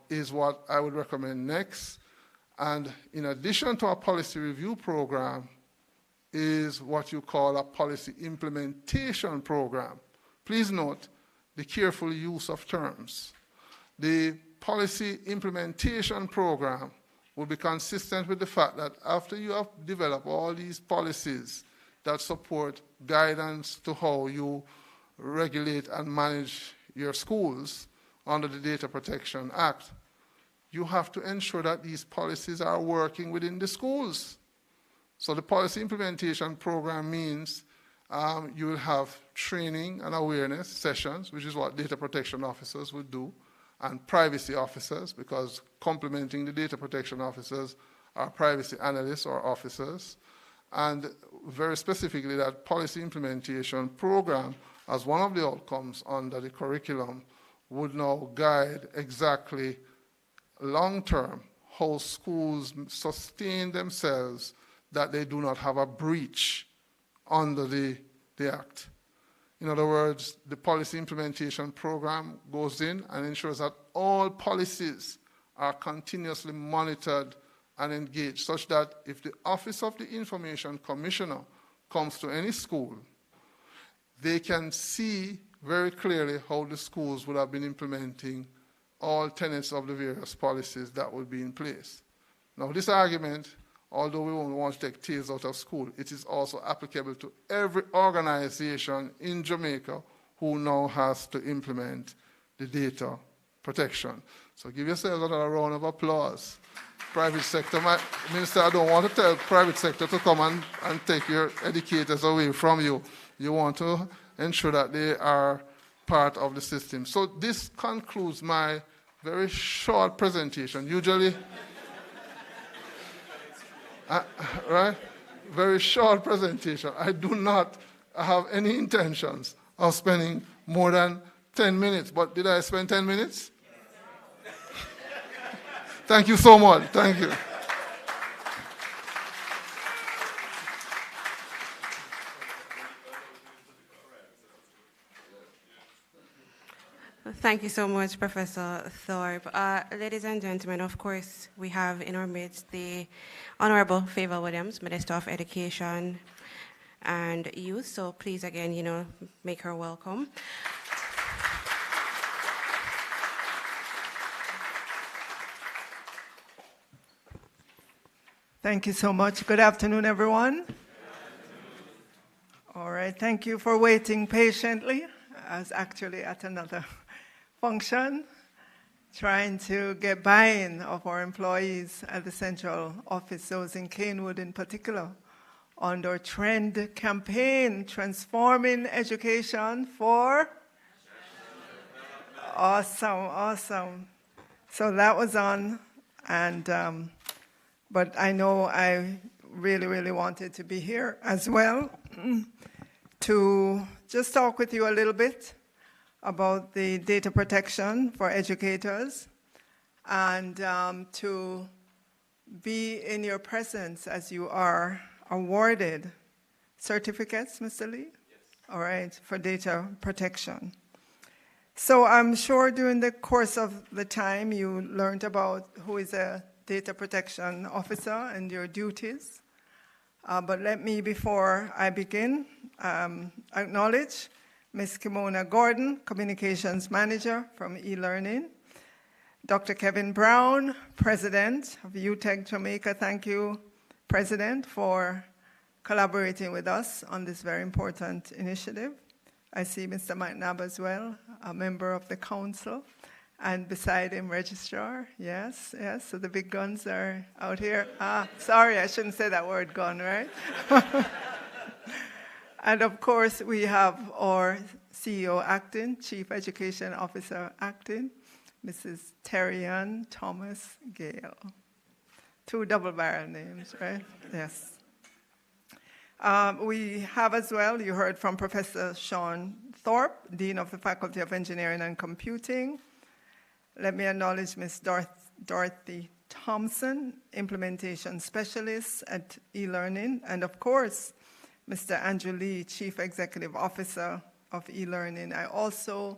is what I would recommend next. And in addition to a policy review program is what you call a policy implementation program. Please note the careful use of terms. The policy implementation program will be consistent with the fact that after you have developed all these policies that support guidance to how you regulate and manage your schools under the Data Protection Act, you have to ensure that these policies are working within the schools. So the policy implementation program means you will have training and awareness sessions, which is what data protection officers would do, and privacy officers, because complementing the data protection officers are privacy analysts or officers. And very specifically, that policy implementation program, as one of the outcomes under the curriculum, would now guide exactly long-term how schools sustain themselves, that they do not have a breach under the Act. In other words, the policy implementation program goes in and ensures that all policies are continuously monitored and engaged, such that if the Office of the Information Commissioner comes to any school, they can see very clearly how the schools would have been implementing all tenets of the various policies that would be in place. Now, this argument, although we won't want to take tails out of school, it is also applicable to every organization in Jamaica who now has to implement the data protection. So give yourselves another round of applause. Private sector, Minister, I don't want to tell private sector to come and take your educators away from you. You want to ensure that they are part of the system. So this concludes my very short presentation. Usually, right? Very short presentation. I do not have any intentions of spending more than 10 minutes. But did I spend 10 minutes? Thank you so much. Thank you. Thank you so much, Professor Thorpe. Ladies and gentlemen, of course, we have in our midst the Honorable Favor Williams, Minister of Education and Youth. So please, again, make her welcome. Thank you so much. Good afternoon, everyone. All right, thank you for waiting patiently. I was actually at another function, trying to get buy-in of our employees at the central office, those in Canewood in particular, on their trend campaign, Transforming Education for... Awesome. So that was on, and but I know I really wanted to be here as well to just talk with you a little bit about the data protection for educators and to be in your presence as you are awarded certificates, Mr. Lee? Yes. All right, for data protection. So I'm sure during the course of the time you learned about who is a data protection officer and your duties. But let me, before I begin, acknowledge Ms. Kimona Gordon, Communications Manager from eLearning. Dr. Kevin Brown, President of Utech Jamaica. Thank you, President, for collaborating with us on this very important initiative. I see Mr. McNabb as well, a member of the council. And beside him, registrar, yes, so the big guns are out here. Sorry, I shouldn't say that word, gun, right? And of course, we have our CEO acting, Chief Education Officer acting, Mrs. Terry-Ann Thomas Gale. Two double-barrel names, right? Yes. We have as well, you heard from Professor Sean Thorpe, Dean of the Faculty of Engineering and Computing. Let me acknowledge Ms. Dorothy Thompson, Implementation Specialist at eLearning, and of course, Mr. Andrew Lee, Chief Executive Officer of eLearning. I also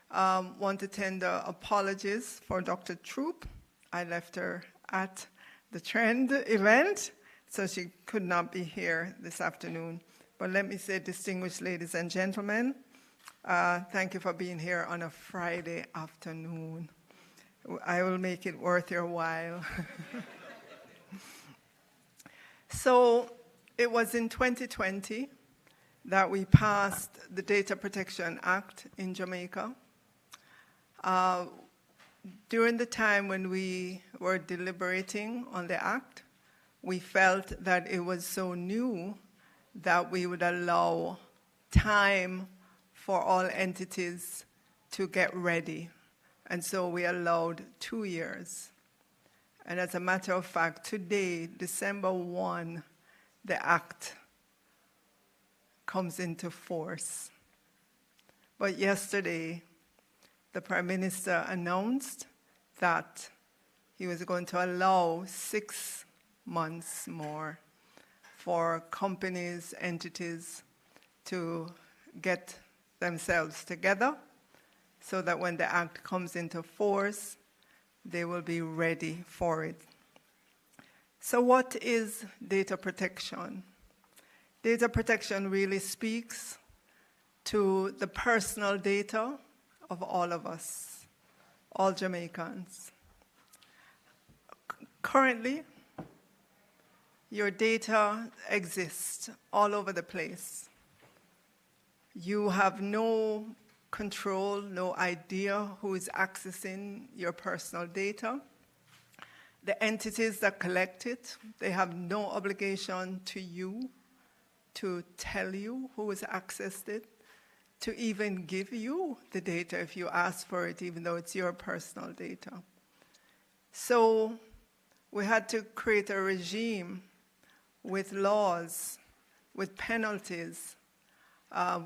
want to tender apologies for Dr. Troop. I left her at the Trend event, so she could not be here this afternoon. But let me say, distinguished ladies and gentlemen, thank you for being here on a Friday afternoon. I will make it worth your while. So it was in 2020 that we passed the Data Protection Act in Jamaica. During the time when we were deliberating on the act, we felt that it was so new that we would allow time for all entities to get ready. And so we allowed 2 years. And as a matter of fact, today, December 1, the act comes into force. But yesterday, the Prime Minister announced that he was going to allow 6 months more for companies, entities to get themselves together so that when the act comes into force, they will be ready for it. So what is data protection? Data protection really speaks to the personal data of all of us, all Jamaicans. Currently, your data exists all over the place. You have no control, no idea who is accessing your personal data. The entities that collect it, they have no obligation to you to tell you who has accessed it, to even give you the data if you ask for it, even though it's your personal data. So we had to create a regime with laws, with penalties,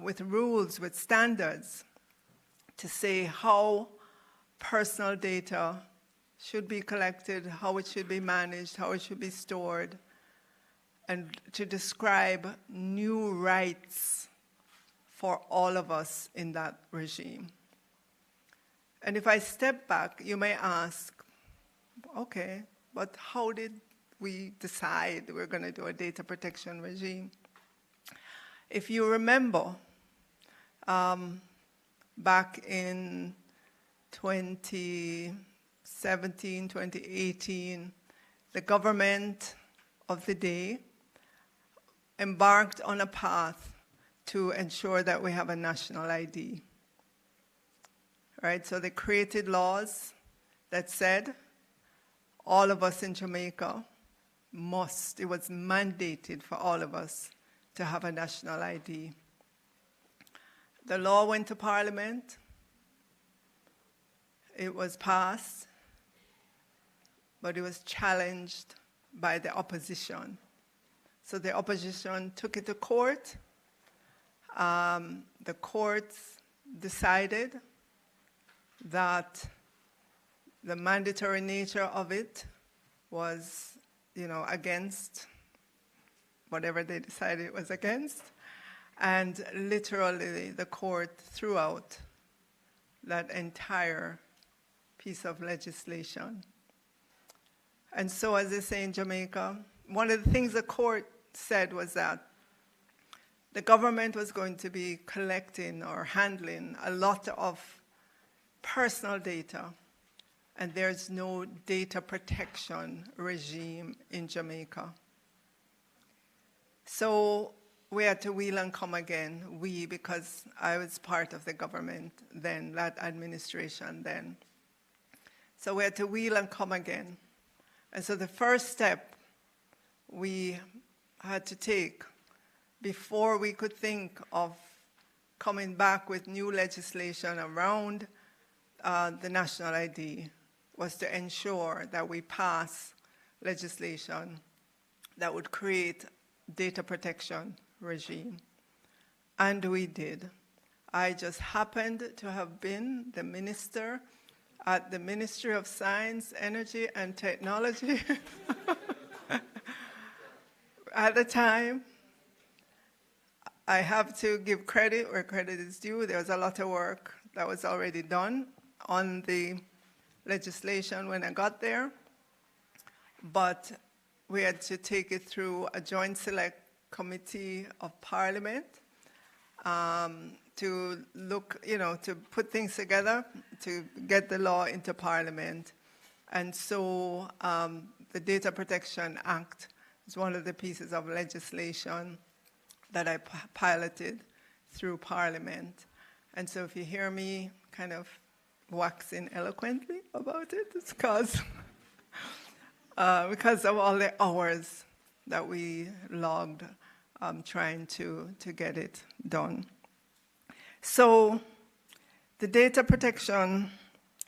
with rules, with standards, to say how personal data should be collected, how it should be managed, how it should be stored, and to describe new rights for all of us in that regime. And if I step back, you may ask, okay, but how did we decide we're going to do a data protection regime? If you remember, back in 2017, 2018, the government of the day embarked on a path to ensure that we have a national ID. Right? So they created laws that said all of us in Jamaica it was mandated for all of us to have a national ID. The law went to Parliament. It was passed, but it was challenged by the opposition. So the opposition took it to court. The courts decided that the mandatory nature of it was, against whatever they decided it was against. And literally, the court threw out that entire piece of legislation. And so, as they say in Jamaica, one of the things the court said was that the government was going to be collecting or handling a lot of personal data, and there's no data protection regime in Jamaica. So we had to wheel and come again, because I was part of the government then, that administration then. So we had to wheel and come again. And so the first step we had to take before we could think of coming back with new legislation around the national ID was to ensure that we pass legislation that would create data protection regime. And we did. I just happened to have been the minister at the Ministry of Science, Energy, and Technology at the time. I have to give credit where credit is due. There was a lot of work that was already done on the legislation when I got there, but we had to take it through a joint select committee of Parliament to look, to put things together to get the law into Parliament. And so the Data Protection Act is one of the pieces of legislation that I piloted through Parliament. And so if you hear me kind of waxing eloquently about it, it's because of all the hours that we logged trying to get it done. So the Data Protection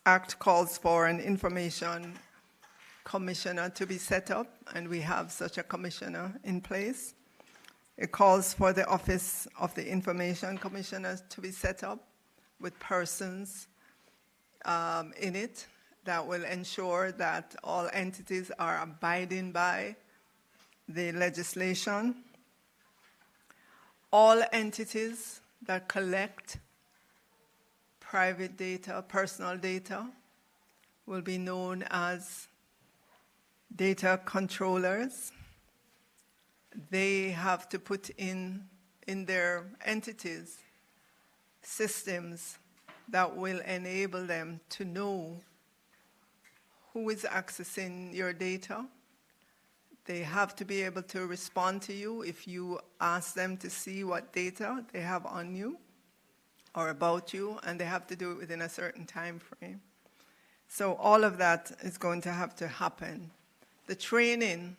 Act calls for an information commissioner to be set up, and we have such a commissioner in place. It calls for the Office of the Information Commissioner to be set up with persons in it that will ensure that all entities are abiding by the legislation. All entities that collect private data, personal data, will be known as data controllers. They have to put in their entities systems that will enable them to know who is accessing your data. They have to be able to respond to you if you ask them to see what data they have on you or about you, and they have to do it within a certain time frame. So all of that is going to have to happen. The training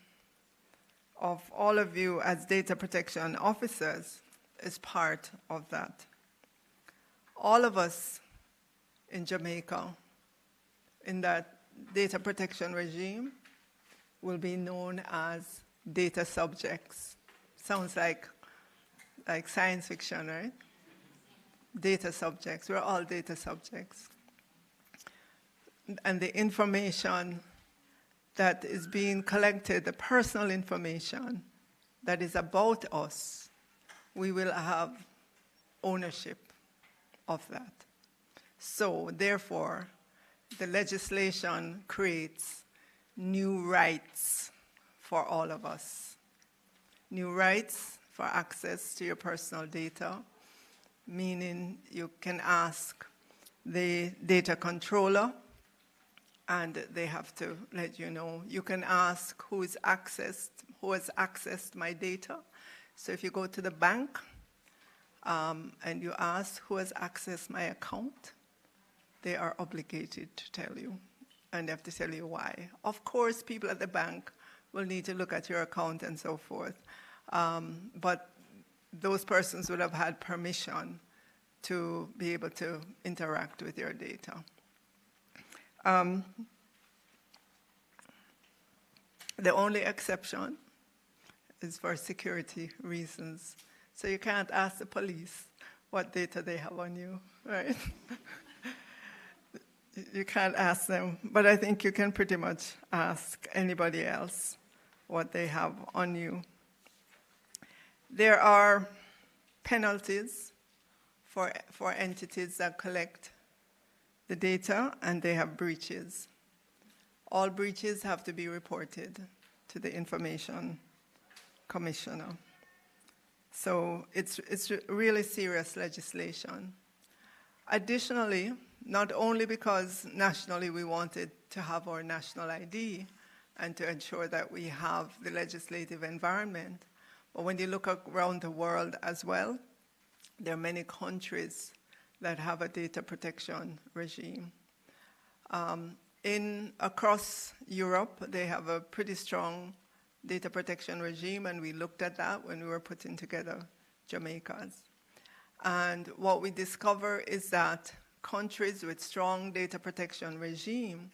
of all of you as data protection officers is part of that. All of us in Jamaica, in that data protection regime, will be known as data subjects. Sounds like science fiction, right? Data subjects. We're all data subjects. And the information that is being collected, the personal information that is about us, we will have ownership of that. So, therefore, the legislation creates new rights for all of us. New rights for access to your personal data, meaning you can ask the data controller and they have to let you know. You can ask who has accessed my data. So if you go to the bank and you ask who has accessed my account, they are obligated to tell you, and they have to tell you why. Of course, people at the bank will need to look at your account and so forth, but those persons would have had permission to be able to interact with your data. The only exception is for security reasons. So you can't ask the police what data they have on you, right? You can't ask them, but I think you can pretty much ask anybody else what they have on you. There are penalties for entities that collect the data and they have breaches. All breaches have to be reported to the Information Commissioner. So it's really serious legislation. Additionally, not only because nationally we wanted to have our national ID and to ensure that we have the legislative environment, but when you look around the world as well, there are many countries that have a data protection regime. Across Europe, they have a pretty strong data protection regime, and we looked at that when we were putting together Jamaica's. And what we discover is that countries with strong data protection regime,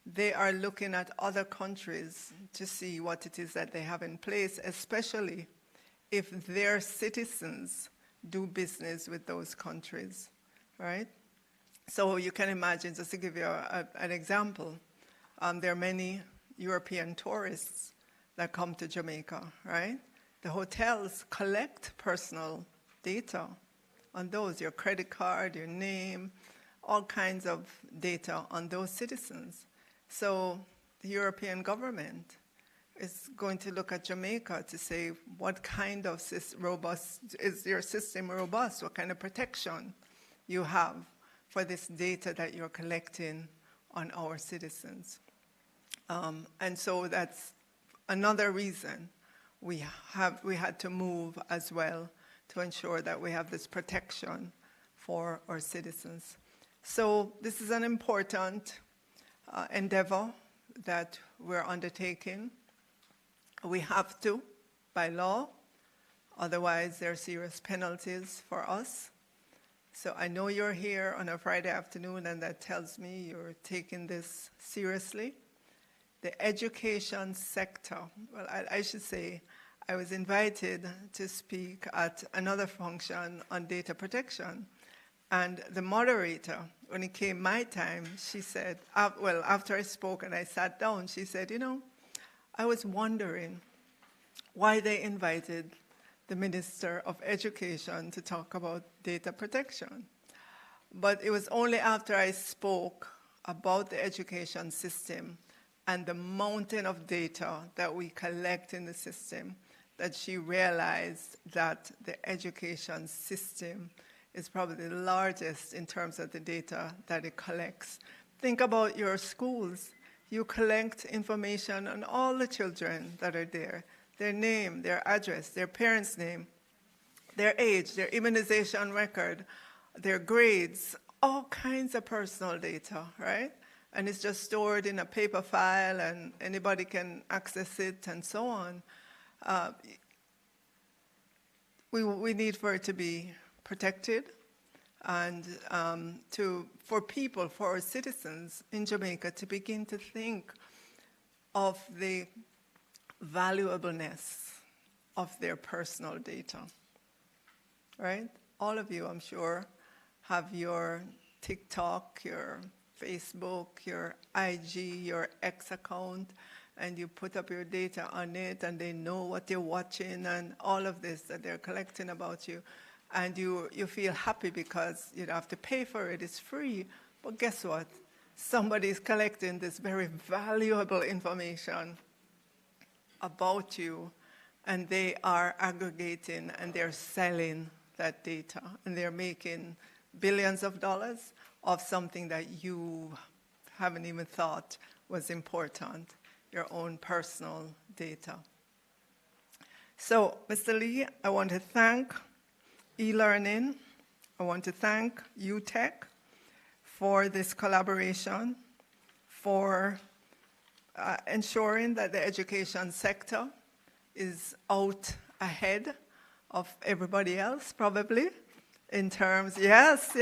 they are looking at other countries to see what it is that they have in place, especially if their citizens do business with those countries, right? So you can imagine, just to give you an example, there are many European tourists that come to Jamaica, right? The hotels collect personal data on those, your credit card, your name, all kinds of data on those citizens. So the European government is going to look at Jamaica to say, what kind of is your system robust? What kind of protection you have for this data that you're collecting on our citizens? And so that's another reason we had to move as well to ensure that we have this protection for our citizens. So this is an important endeavor that we're undertaking. We have to, by law, otherwise there are serious penalties for us. So I know you're here on a Friday afternoon, and that tells me you're taking this seriously. The education sector, well, I should say, I was invited to speak at another function on data protection, and the moderator, when it came my time, she said, well, after I spoke and I sat down, she said, I was wondering why they invited the Minister of Education to talk about data protection. But it was only after I spoke about the education system and the mountain of data that we collect in the system that she realized that the education system is probably the largest in terms of the data that it collects. Think about your schools. You collect information on all the children that are there, their name, their address, their parents' name, their age, their immunization record, their grades, all kinds of personal data, right? And it's just stored in a paper file and anybody can access it and so on. We need for it to be protected and for people, for our citizens in Jamaica to begin to think of the valuableness of their personal data, right? All of you, I'm sure, have your TikTok, your Facebook, your IG, your X account, and you put up your data on it, and they know what you're watching and all of this that they're collecting about you. And you feel happy because you don't have to pay for it, it's free. But guess what? Somebody is collecting this very valuable information about you, and they are aggregating and they're selling that data, and they're making billions of dollars of something that you haven't even thought was important, your own personal data. So, Mr. Lee, I want to thank e-learning. I want to thank Utech for this collaboration, for ensuring that the education sector is out ahead of everybody else, probably, in terms, yes.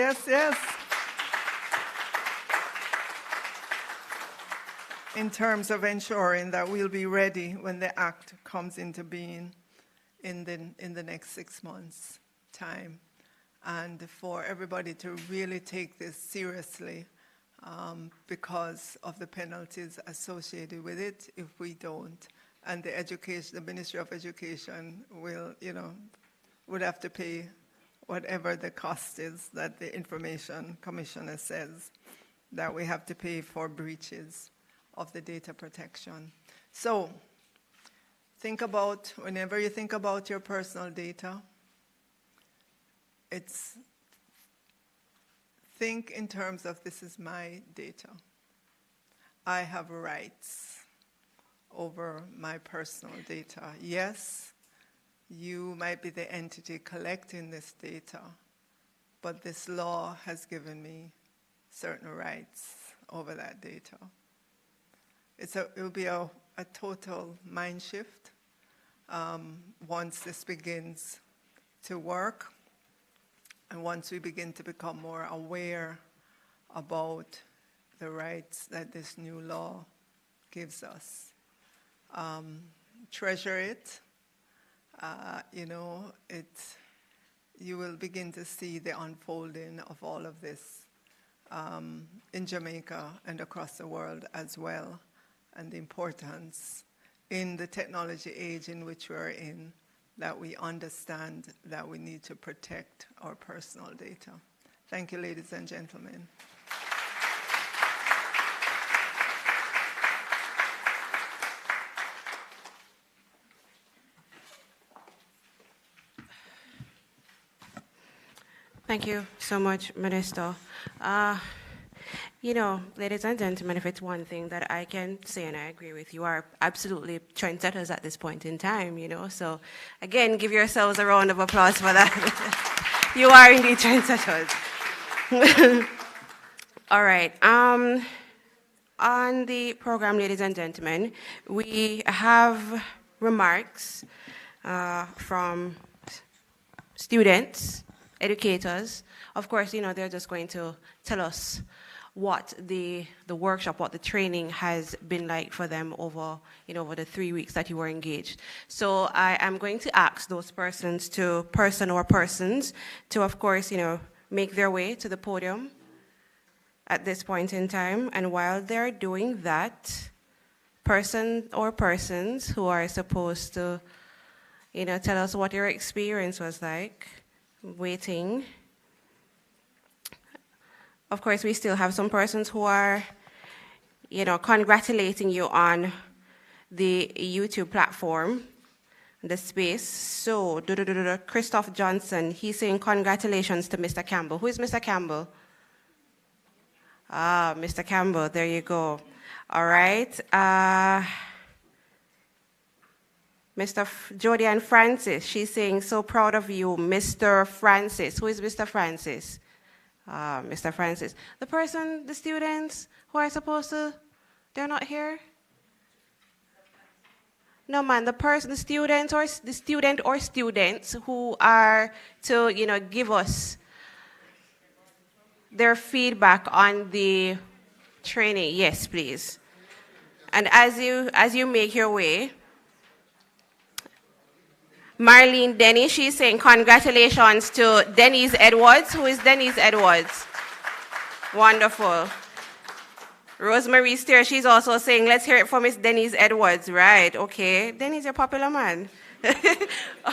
In terms of ensuring that we'll be ready when the act comes into being in the next 6 months' time. And for everybody to really take this seriously because of the penalties associated with it if we don't. And the Ministry of Education would have to pay whatever the cost is that the Information Commissioner says that we have to pay for breaches of the data protection. So whenever you think about your personal data, think in terms of this is my data. I have rights over my personal data. Yes, you might be the entity collecting this data, but this law has given me certain rights over that data. It will be a total mind shift once this begins to work and once we begin to become more aware about the rights that this new law gives us. Treasure it. You will begin to see the unfolding of all of this in Jamaica and across the world as well, and the importance in the technology age in which we're in, that we understand that we need to protect our personal data. Thank you, ladies and gentlemen. Thank you so much, Minister. Ladies and gentlemen, if it's one thing that I can say, and I agree with you, are absolutely trendsetters at this point in time, So, again, give yourselves a round of applause for that. You are indeed trendsetters. All right. On the program, ladies and gentlemen, we have remarks from students, educators. Of course, they're just going to tell us what the workshop, what the training has been like for them over the 3 weeks that you were engaged. So I am going to ask those persons to, of course, make their way to the podium at this point in time. And while they're doing that, persons who are supposed to, tell us what your experience was like, waiting. Of course, we still have some persons who are, congratulating you on the YouTube platform. the space. So, Christoph Johnson, he's saying congratulations to Mr. Campbell. Who is Mr. Campbell? Ah, Mr. Campbell, there you go. All right. Jody and Francis, she's saying, so proud of you, Mr. Francis. Who is Mr. Francis? Mr. Francis. The students who are supposed to, they're not here? No, man, the student or students who are to, give us their feedback on the training. Yes, please. And as you make your way, Marlene Denny, she's saying congratulations to Denise Edwards. Who is Denise Edwards? Wonderful. Rosemary Steer, she's also saying, let's hear it from Miss Denise Edwards. Right, okay. Denise, you're a popular man.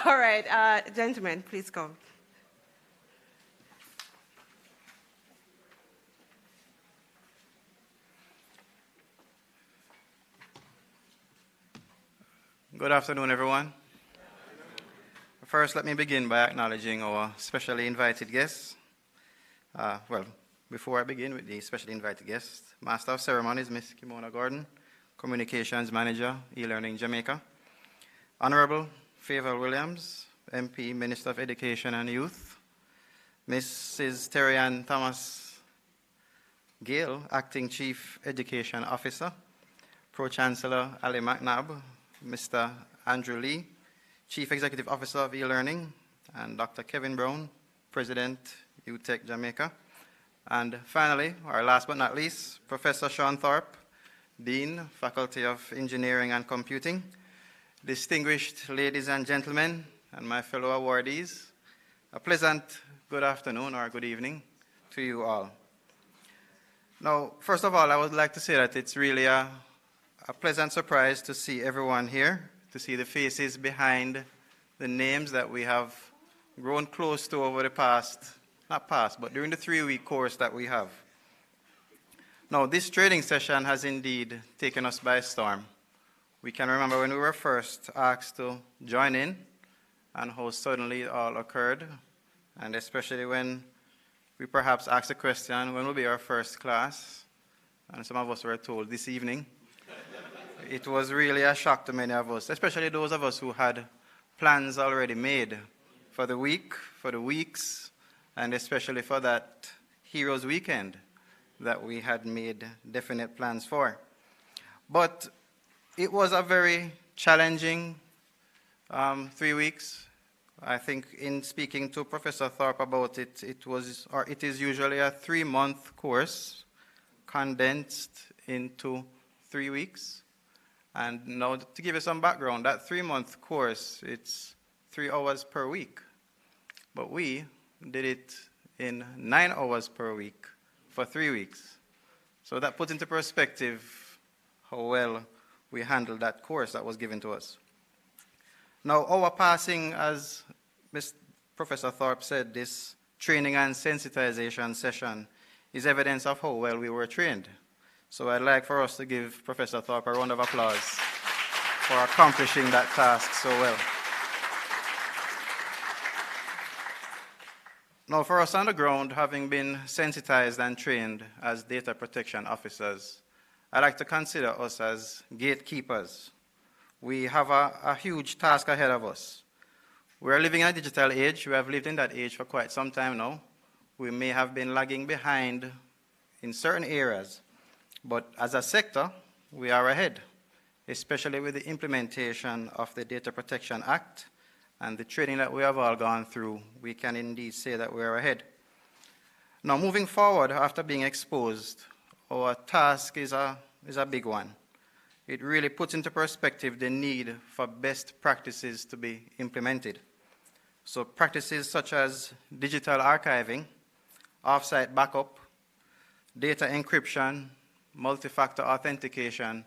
All right, gentlemen, please come. Good afternoon, everyone. First, let me begin by acknowledging our specially invited guests. Before I begin with the specially invited guests, Master of Ceremonies, Ms. Kimona Gordon, Communications Manager, E-Learning Jamaica, Honorable Favor Williams, MP, Minister of Education and Youth, Mrs. Terry Ann Thomas Gale, Acting Chief Education Officer, Pro-Chancellor Ali McNabb, Mr. Andrew Lee, Chief Executive Officer of E-Learning, and Dr. Kevin Brown, President, Utech Jamaica. And finally, or last but not least, Professor Sean Thorpe, Dean, Faculty of Engineering and Computing, distinguished ladies and gentlemen, and my fellow awardees, a pleasant good afternoon or good evening to you all. Now, first of all, I would like to say that it's really a pleasant surprise to see everyone here, to see the faces behind the names that we have grown close to over the during the 3-week course that we have. Now, this training session has indeed taken us by storm. We can remember when we were first asked to join in and how suddenly it all occurred, and especially when we perhaps asked the question, when will be our first class? And some of us were told this evening. It was really a shock to many of us, especially those of us who had plans already made for the week, for the weeks, and especially for that Heroes Weekend that we had made definite plans for. But it was a very challenging 3 weeks. I think in speaking to Professor Thorpe about it, it is usually a 3-month course condensed into 3 weeks. And now to give you some background, that 3-month course, it's 3 hours per week. But we did it in 9 hours per week for 3 weeks. So that puts into perspective how well we handled that course that was given to us. Now, our passing, as Professor Thorpe said, this training and sensitization session is evidence of how well we were trained. So I'd like for us to give Professor Thorpe a round of applause for accomplishing that task so well. Now, for us on the ground, having been sensitized and trained as data protection officers, I like to consider us as gatekeepers. We have a huge task ahead of us. We are living in a digital age. We have lived in that age for quite some time now. We may have been lagging behind in certain areas, but as a sector, we are ahead, especially with the implementation of the Data Protection Act and the training that we have all gone through. We can indeed say that we are ahead. Now, moving forward, after being exposed, our task is a big one. It really puts into perspective the need for best practices to be implemented. So practices such as digital archiving, offsite backup, data encryption, multi-factor authentication,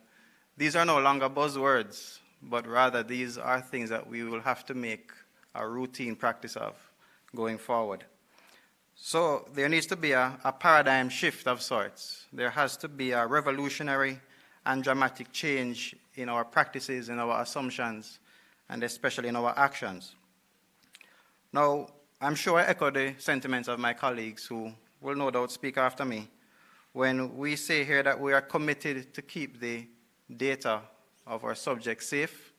these are no longer buzzwords, but rather these are things that we will have to make a routine practice of going forward. So there needs to be a paradigm shift of sorts. There has to be a revolutionary and dramatic change in our practices, in our assumptions, and especially in our actions. Now, I'm sure I echo the sentiments of my colleagues who will no doubt speak after me when we say here that we are committed to keep the data of our subjects safe.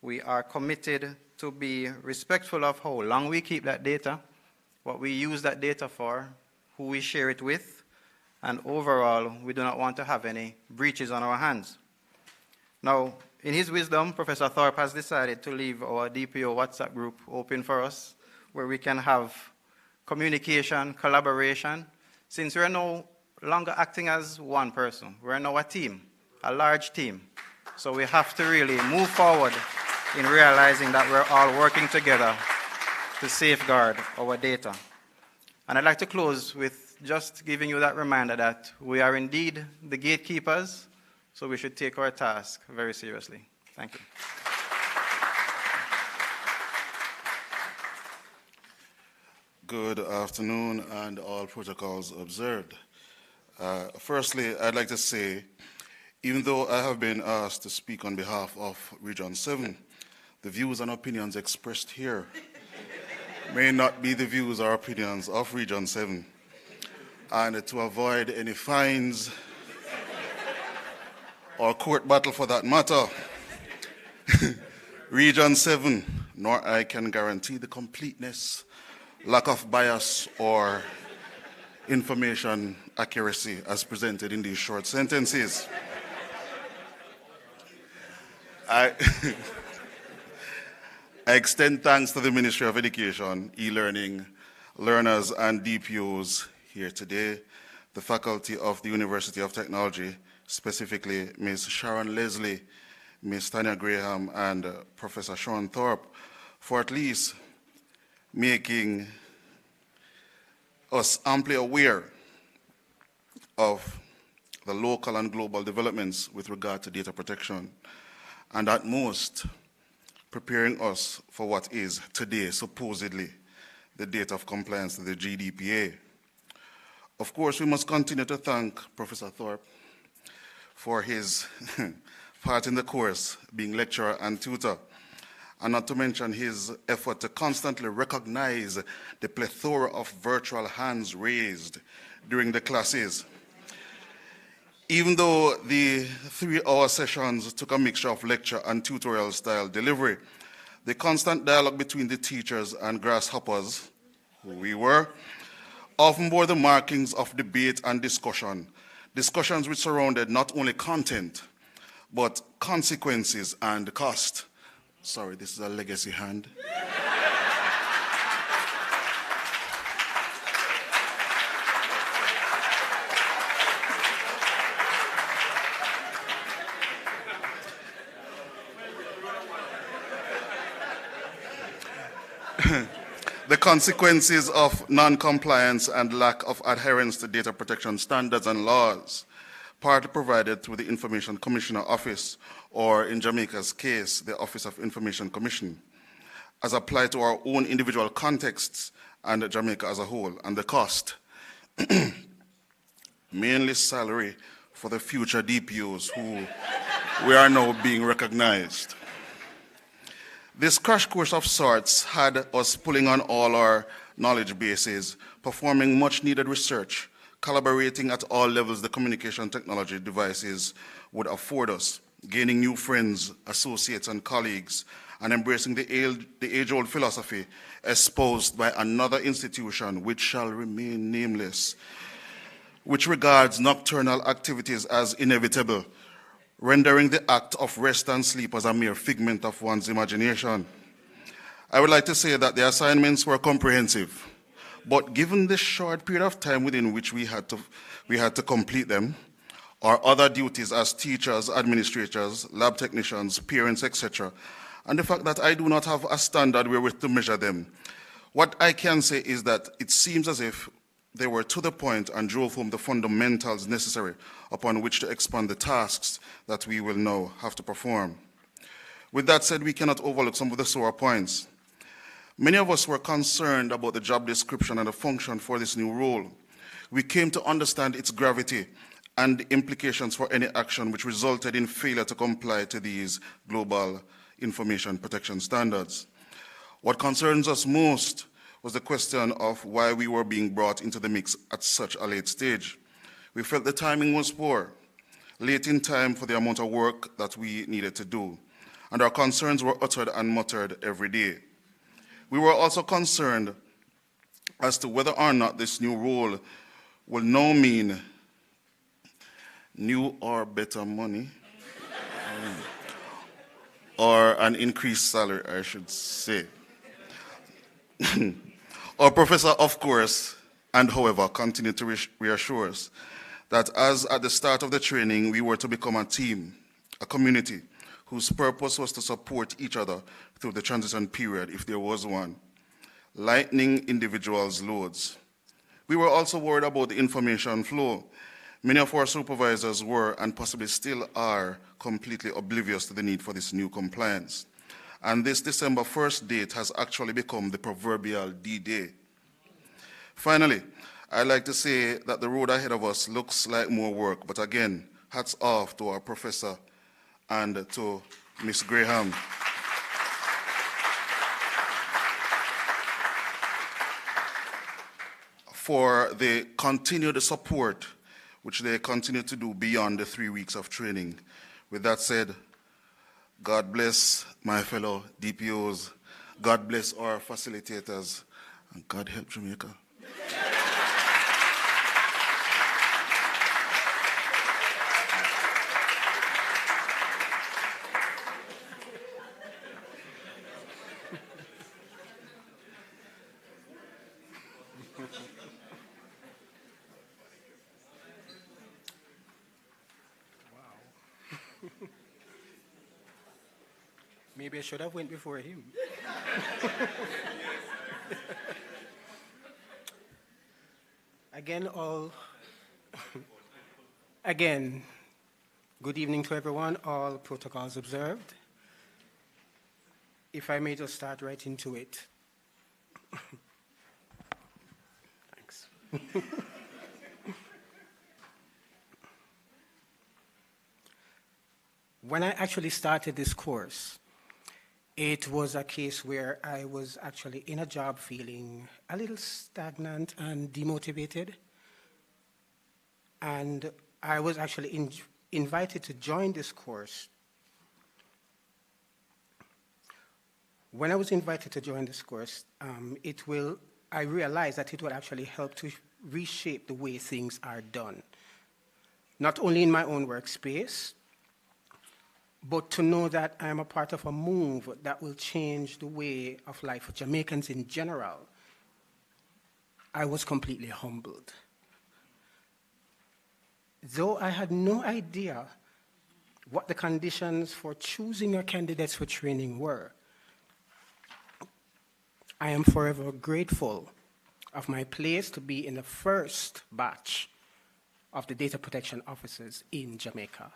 We are committed to be respectful of how long we keep that data, what we use that data for, who we share it with, and overall, we do not want to have any breaches on our hands. Now, in his wisdom, Professor Thorpe has decided to leave our DPO WhatsApp group open for us, where we can have communication, collaboration. Since we're no longer acting as one person, we're now a team, a large team. So we have to really move forward in realizing that we're all working together to safeguard our data. And I'd like to close with just giving you that reminder that we are indeed the gatekeepers, so we should take our task very seriously. Thank you. Good afternoon, and all protocols observed. Firstly, I'd like to say, even though I have been asked to speak on behalf of Region 7, the views and opinions expressed here may not be the views or opinions of Region 7. And to avoid any fines or court battle for that matter, Region 7, nor I can guarantee the completeness, lack of bias, or information accuracy as presented in these short sentences. I extend thanks to the Ministry of Education, e-learning, learners, and DPOs here today, the faculty of the University of Technology, specifically Ms. Sharon Leslie, Ms. Tanya Graham, and Professor Sean Thorpe, for at least making us amply aware of the local and global developments with regard to data protection, and at most preparing us for what is today supposedly the date of compliance to the GDPR. Of course, we must continue to thank Professor Thorpe for his part in the course, being lecturer and tutor, and not to mention his effort to constantly recognize the plethora of virtual hands raised during the classes. Even though the 3-hour sessions took a mixture of lecture and tutorial style delivery, the constant dialogue between the teachers and grasshoppers, who we were, often bore the markings of debate and discussions which surrounded not only content, but consequences and cost. Sorry, this is a legacy hand. The consequences of non-compliance and lack of adherence to data protection standards and laws, partly provided through the Information Commissioner Office, or in Jamaica's case, the Office of Information Commission, as applied to our own individual contexts and Jamaica as a whole, and the cost, mainly salary for the future DPOs who we are now being recognized. This crash course of sorts had us pulling on all our knowledge bases, performing much needed research, collaborating at all levels the communication technology devices would afford us, gaining new friends, associates, and colleagues, and embracing the age-old philosophy espoused by another institution which shall remain nameless, which regards nocturnal activities as inevitable, rendering the act of rest and sleep as a mere figment of one's imagination. I would like to say that the assignments were comprehensive, but given the short period of time within which we had to complete them, our other duties as teachers, administrators, lab technicians, parents, etc., and the fact that I do not have a standard wherewith to measure them, what I can say is that it seems as if they were to the point and drove home the fundamentals necessary upon which to expand the tasks that we will now have to perform. With that said, we cannot overlook some of the sore points. Many of us were concerned about the job description and the function for this new role. We came to understand its gravity and the implications for any action which resulted in failure to comply to these global information protection standards. What concerns us most was the question of why we were being brought into the mix at such a late stage. We felt the timing was poor, late in time for the amount of work that we needed to do, and our concerns were uttered and muttered every day. We were also concerned as to whether or not this new role will now mean new or better money, or an increased salary, I should say. Our professor, of course, and however, continued to reassure us that as at the start of the training, we were to become a team, a community, whose purpose was to support each other through the transition period, if there was one, lightening individuals' loads. We were also worried about the information flow. Many of our supervisors were, and possibly still are, completely oblivious to the need for this new compliance. And this December 1st date has actually become the proverbial D-Day. Finally, I'd like to say that the road ahead of us looks like more work, but again, hats off to our professor and to Ms. Graham. For the continued support which they continue to do beyond the 3 weeks of training. With that said, God bless my fellow DPOs, God bless our facilitators, and God help Jamaica. Maybe I should have went before him. Again, good evening to everyone, all protocols observed. If I may just start right into it. Thanks. When I actually started this course, it was a case where I was actually in a job feeling a little stagnant and demotivated. And I was actually invited to join this course. When I was invited to join this course, I realized that it will actually help to reshape the way things are done. Not only in my own workspace, but to know that I am a part of a move that will change the way of life for Jamaicans in general. I was completely humbled. Though I had no idea what the conditions for choosing your candidates for training were, I am forever grateful of my place to be in the first batch of the data protection officers in Jamaica.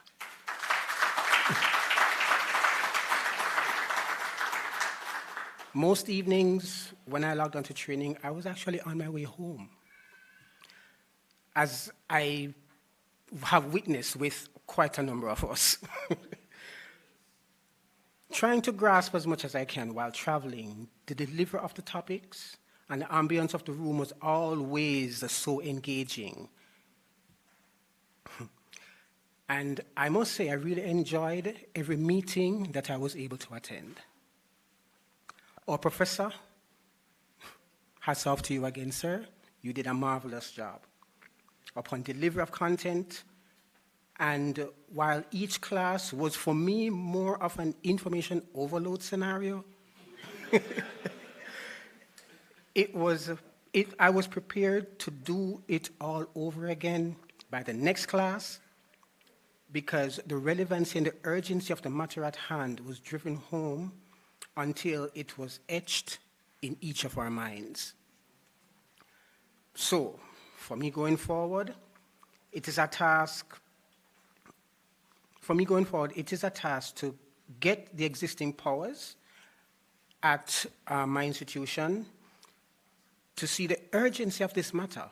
Most evenings when I logged onto training, I was actually on my way home. As I have witnessed with quite a number of us. Trying to grasp as much as I can while traveling, the delivery of the topics and the ambience of the room was always so engaging. And I must say, I really enjoyed every meeting that I was able to attend. Our professor, hats off to you again, sir. You did a marvelous job. Upon delivery of content, and while each class was for me more of an information overload scenario, I was prepared to do it all over again by the next class, because the relevancy and the urgency of the matter at hand was driven home until it was etched in each of our minds. So, for me going forward, it is a task to get the existing powers at my institution to see the urgency of this matter.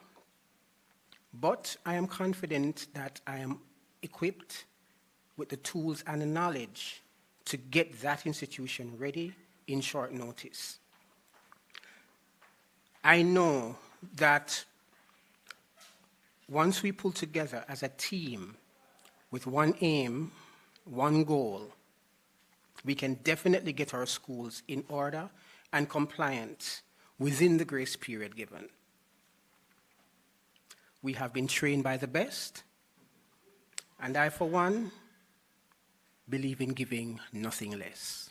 But I am confident that I am equipped with the tools and the knowledge to get that institution ready in short notice. I know that once we pull together as a team with one aim, one goal, we can definitely get our schools in order and compliant within the grace period given. We have been trained by the best, and I, for one, believe in giving nothing less.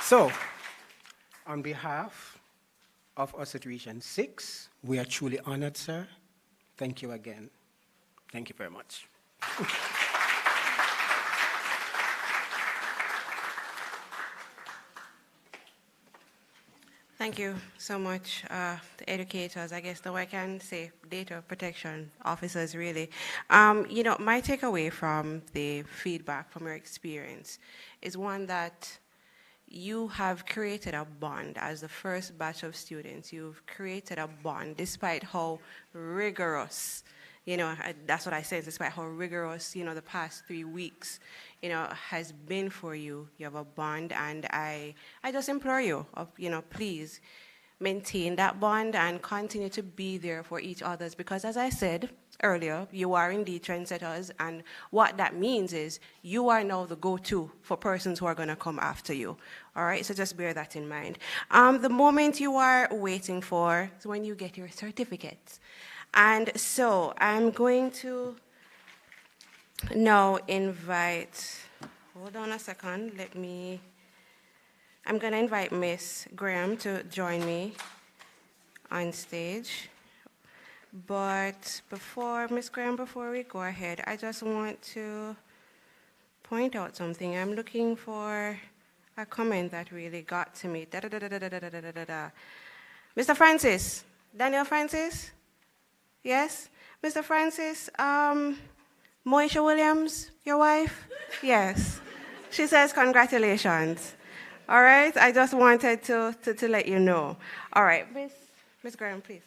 So, on behalf of us at Region 6, we are truly honored, sir. Thank you again. Thank you very much. Thank you so much, the educators. I guess now I can say data protection officers, really. You know, my takeaway from the feedback from your experience is one that you have created a bond as the first batch of students. You've created a bond despite how rigorous, you know, that's what I said, despite how rigorous, you know, the past 3 weeks, you know, has been for you. You have a bond, and I just implore you, you know, please maintain that bond and continue to be there for each other, because as I said earlier, you are indeed trendsetters, and what that means is you are now the go-to for persons who are going to come after you. All right, so just bear that in mind. The moment you are waiting for is when you get your certificates. And so I'm going to now invite, hold on a second, I'm going to invite Miss Graham to join me on stage. But before, Miss Graham, before we go ahead, I just want to point out something. I'm looking for a comment that really got to me. Mr. Francis, Daniel Francis? Yes? Mr. Francis, Moisha Williams, your wife? Yes. She says congratulations. All right? I just wanted to let you know. All right. Miss Graham, please.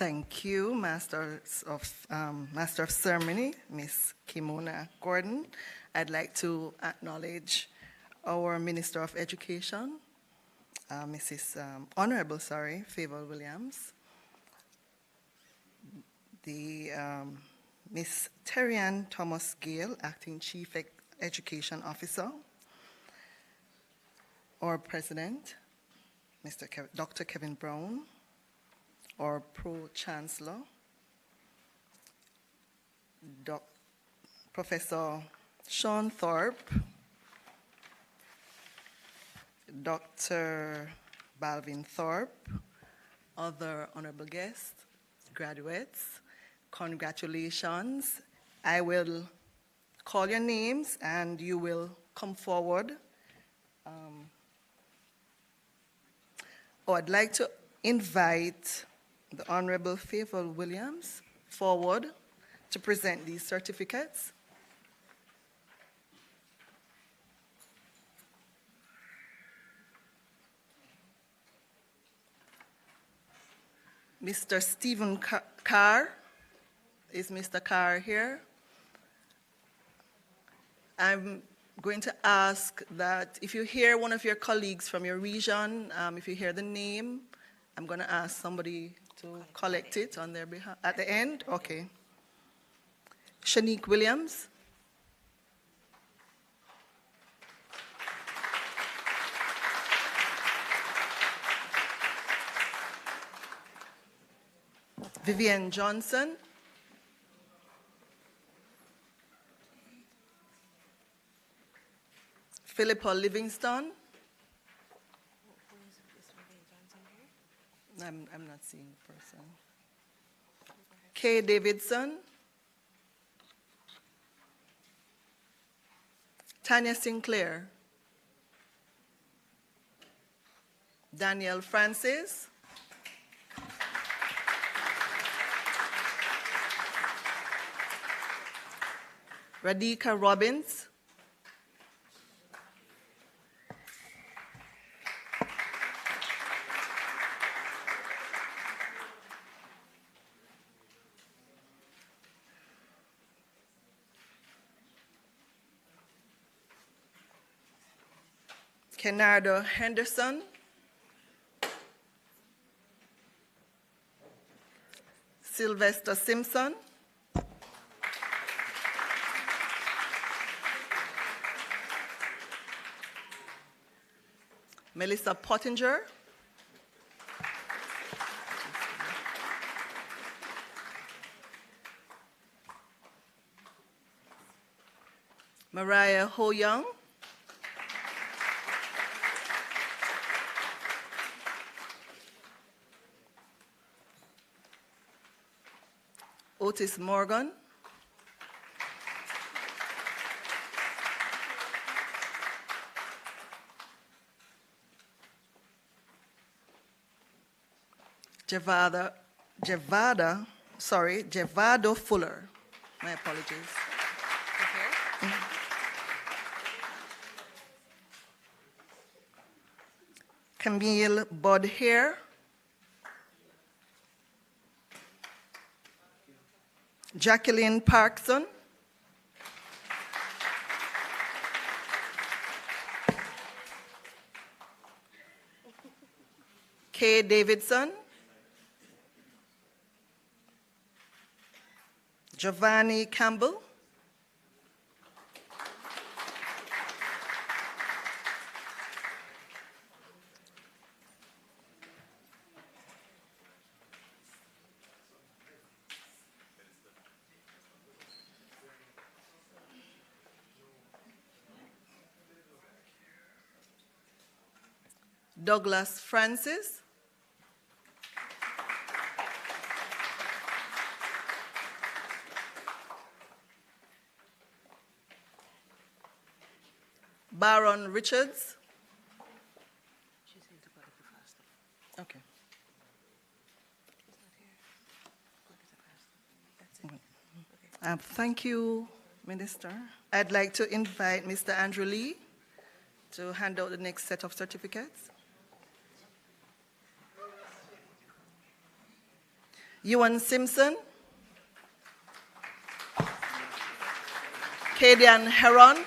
Thank you, Master of Ceremony, Ms. Kimona Gordon. I'd like to acknowledge our Minister of Education, Honorable Favor Williams, the Ms. Terry-Ann Thomas Gale, Acting Chief Education Officer, our President, Dr. Kevin Brown, our Pro-Chancellor, Professor Sean Thorpe, Dr. Balvin Thorpe, other honorable guests, graduates, congratulations. I will call your names and you will come forward. I'd like to invite the Honorable Favor Williams forward to present these certificates. Mr. Stephen Carr, is Mr. Carr here? I'm going to ask that if you hear one of your colleagues from your region, if you hear the name, I'm going to ask somebody to collect it on their behalf. At the end? Okay. Shanique Williams. Vivian Johnson. Philippa Livingston. I'm not seeing the person. Kay Davidson. Tanya Sinclair. Danielle Francis. Radhika Robbins. Kenardo Henderson, Sylvester Simpson, Melissa Pottinger, Mariah Ho Young, Otis Morgan, Javado Fuller. My apologies. Camille Bodhair, Jacqueline Parkson, Kay Davidson, Giovanni Campbell, Douglas Francis, Baron Richards. Okay. Thank you, Minister. I'd like to invite Mr. Andrew Lee to hand out the next set of certificates. Ewan Simpson, Kadian Heron,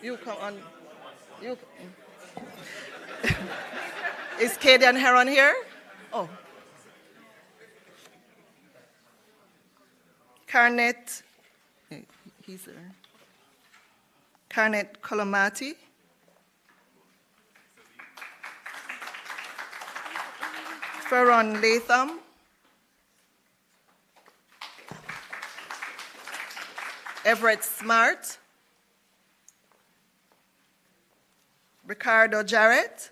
you come on. You. Is Kadian Heron here? Oh. Karnet, he's there. Karnet Kolomati. Ferron Latham. Everett Smart. Ricardo Jarrett.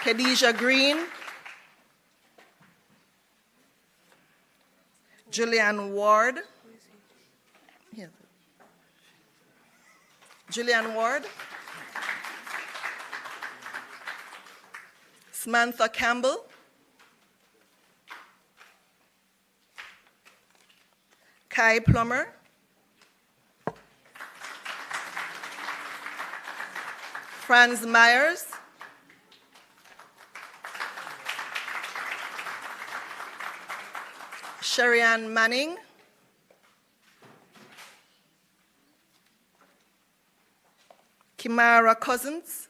Khadijah Green. Julianne Ward. Here. Julianne Ward. Samantha Campbell. Kai Plummer. Franz Myers. Sherry-Ann Manning. Kimara Cousins.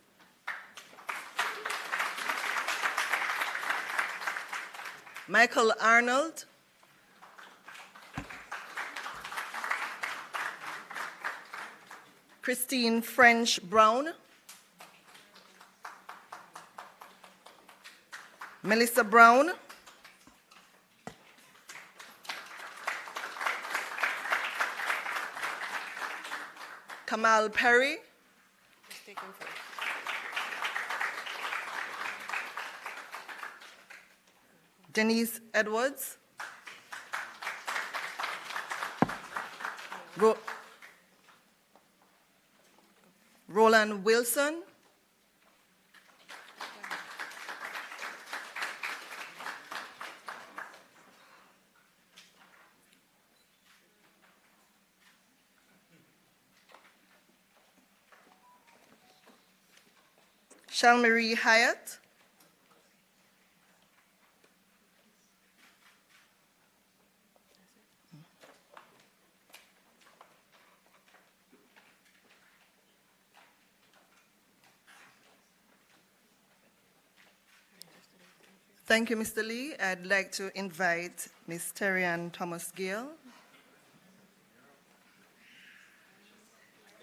Michael Arnold. Christine French Brown. Melissa Brown. Kamal Perry. Denise Edwards. Roland Wilson. Shalmarie Hyatt. Thank you, Mr. Lee. I'd like to invite Ms. Terry-Ann Thomas-Gale,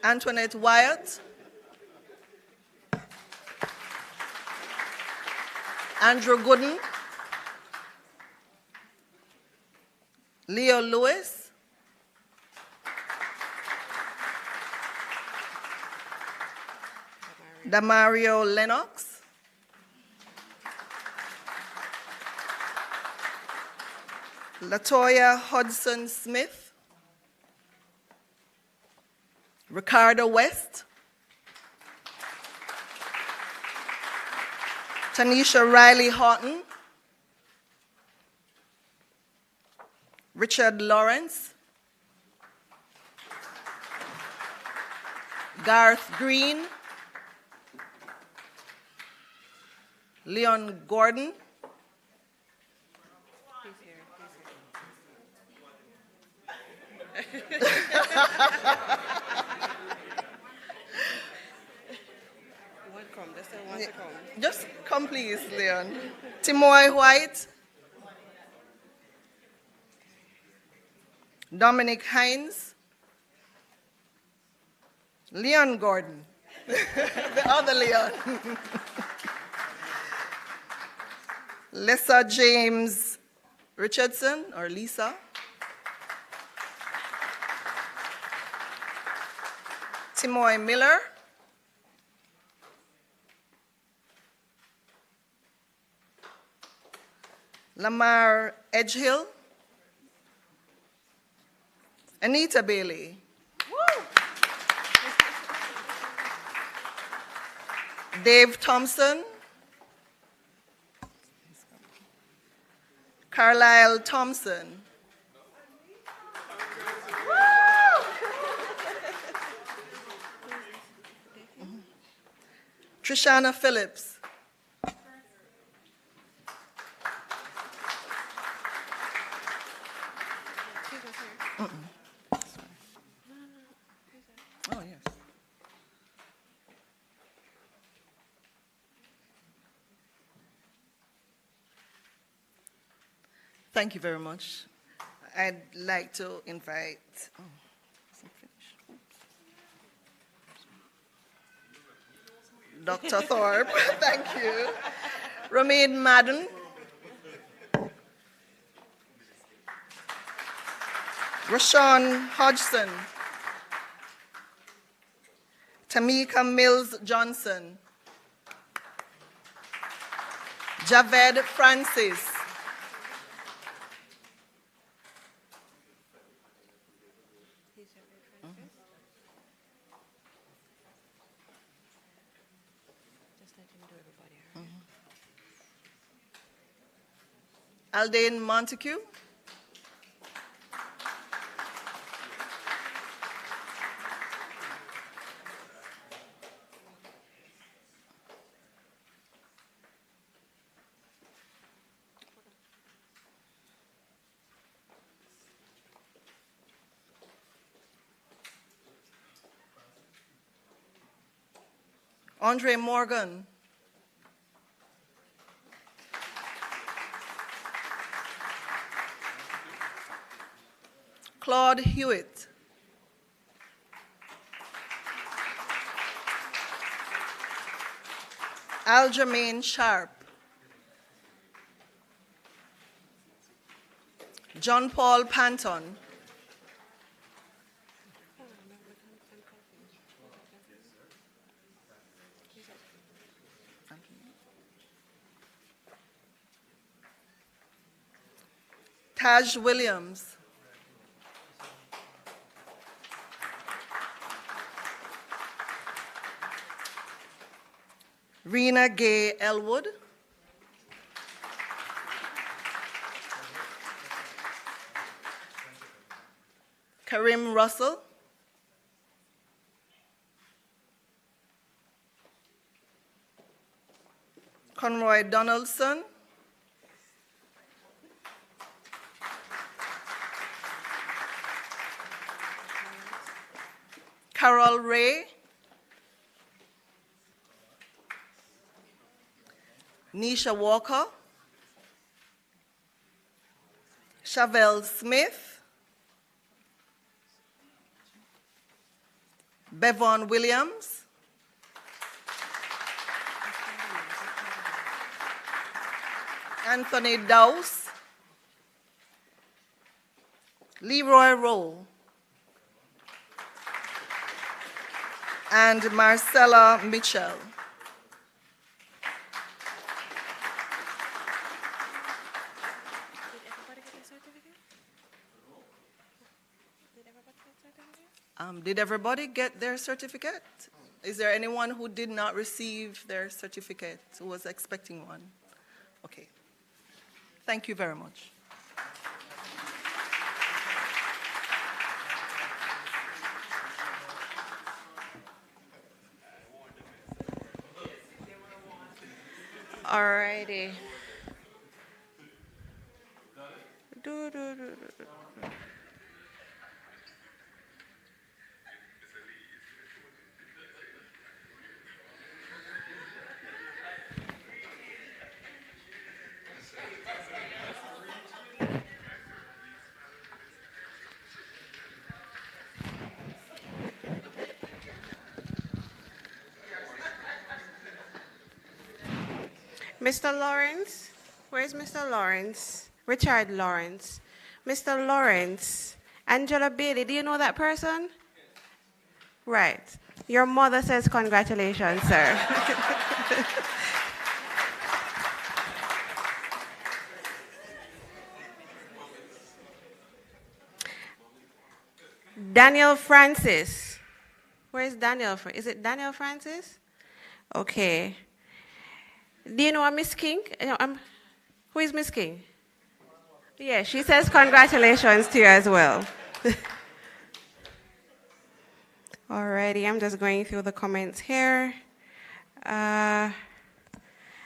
Antoinette Wyatt, Andrew Gooden, Leo Lewis, Damario Lennox, Latoya Hodson Smith, Ricardo West, Tanisha Riley Horton, Richard Lawrence, Garth Green, Leon Gordon, just come please, Leon. Timoy White, Dominic Hines, Leon Gordon, the other Leon. Lisa James Richardson, or Lisa. Timoy Miller. Lamar Edgehill. Anita Bailey. Woo. Dave Thompson. Carlisle Thompson. Trishana Phillips. Oh, yes. Thank you very much. I'd like to invite, Dr. Thorpe, thank you. Romaine Madden. Rashawn Hodgson. Tamika Mills Johnson. Javed Francis. Aldane Montague. Andre Morgan. Claude Hewitt. Aljamain Sharp. John Paul Panton. Taj Williams. Rena Gay Elwood. Karim Russell. Conroy Donaldson, Carol Ray, Nisha Walker, Chevelle Smith, Bevon Williams, Anthony Dowse, Leroy Rowe, and Marcella Mitchell. Did everybody get their certificate? Is there anyone who did not receive their certificate, who was expecting one? Okay. Thank you very much. All righty. Mr. Lawrence, where's Mr. Lawrence? Richard Lawrence. Mr. Lawrence, Angela Bailey, do you know that person? Right. Your mother says congratulations, sir. Daniel Francis. Where's Daniel? Is it Daniel Francis? Okay. Do you know a Miss King? Who is Miss King? Yeah, she says congratulations to you as well. Alrighty, I'm just going through the comments here. And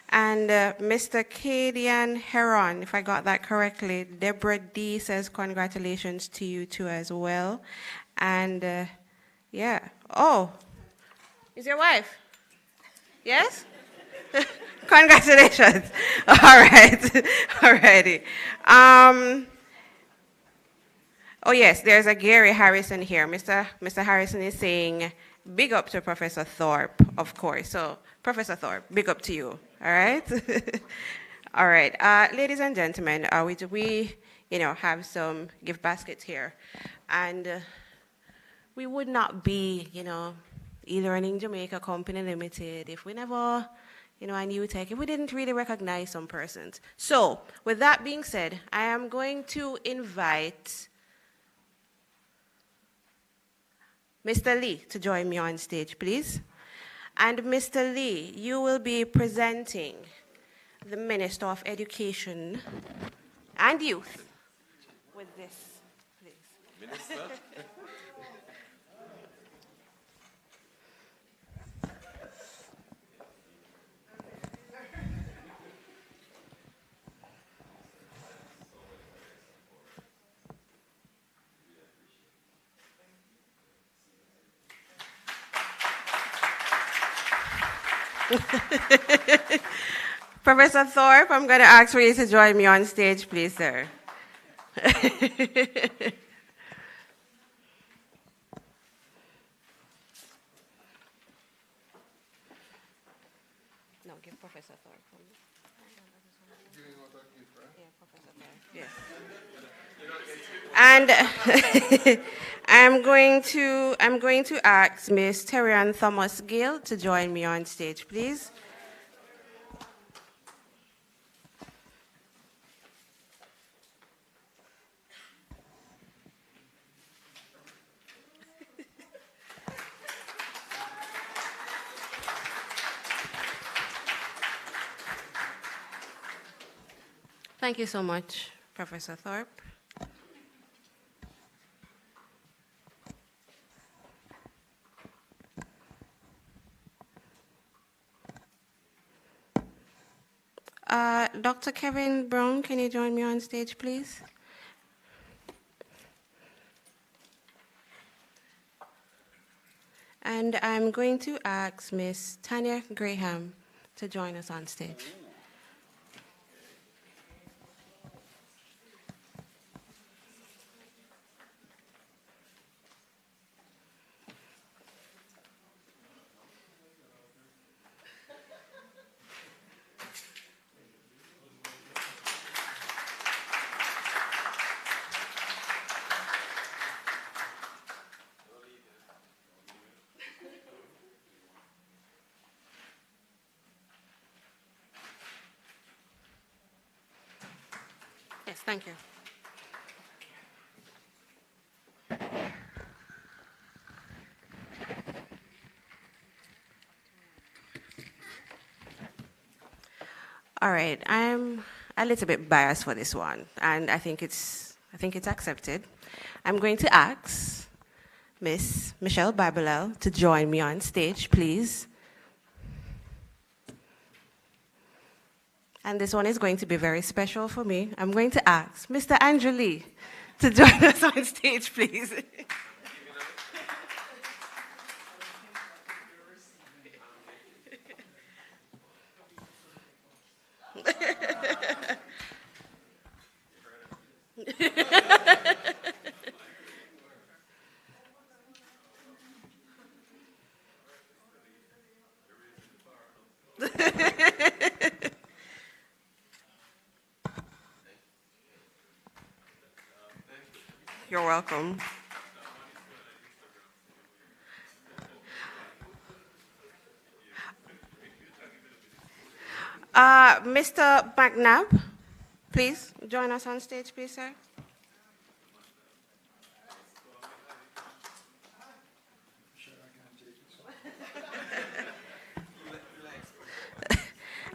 Mr. Cadian Heron, if I got that correctly, Deborah D says congratulations to you too as well. And yeah, oh, is your wife? Yes? Congratulations. All right. Alrighty. Oh yes, there's a Gary Harrison here. Mr. Harrison is saying, big up to Professor Thorpe, of course. So, Professor Thorpe, big up to you. All right? All right. Ladies and gentlemen, we have some gift baskets here. And we would not be, e-learning Jamaica Company Limited if we never, and Utech, if we didn't really recognize some persons. So, with that being said, I am going to invite Mr. Lee to join me on stage, please. And Mr. Lee, you will be presenting the Minister of Education and Youth with this, please. Minister? Professor Thorpe, I'm going to ask for you to join me on stage, please, sir. No, give Professor Thorpe. Yeah, Professor Thorpe, yes. And I'm going to ask Ms. Terrian Thomas Gill to join me on stage, please. Thank you so much, Professor Thorpe. Dr. Kevin Brown, can you join me on stage, please? And I'm going to ask Ms. Tanya Graham to join us on stage. Yes, thank you. All right, I'm a little bit biased for this one, and I think it's accepted. I'm going to ask Miss Michelle Babelel to join me on stage, please. And this one is going to be very special for me. I'm going to ask Mr. Andrew Lee to join us on stage, please. You're welcome. Mr. McNabb, please join us on stage, please, sir.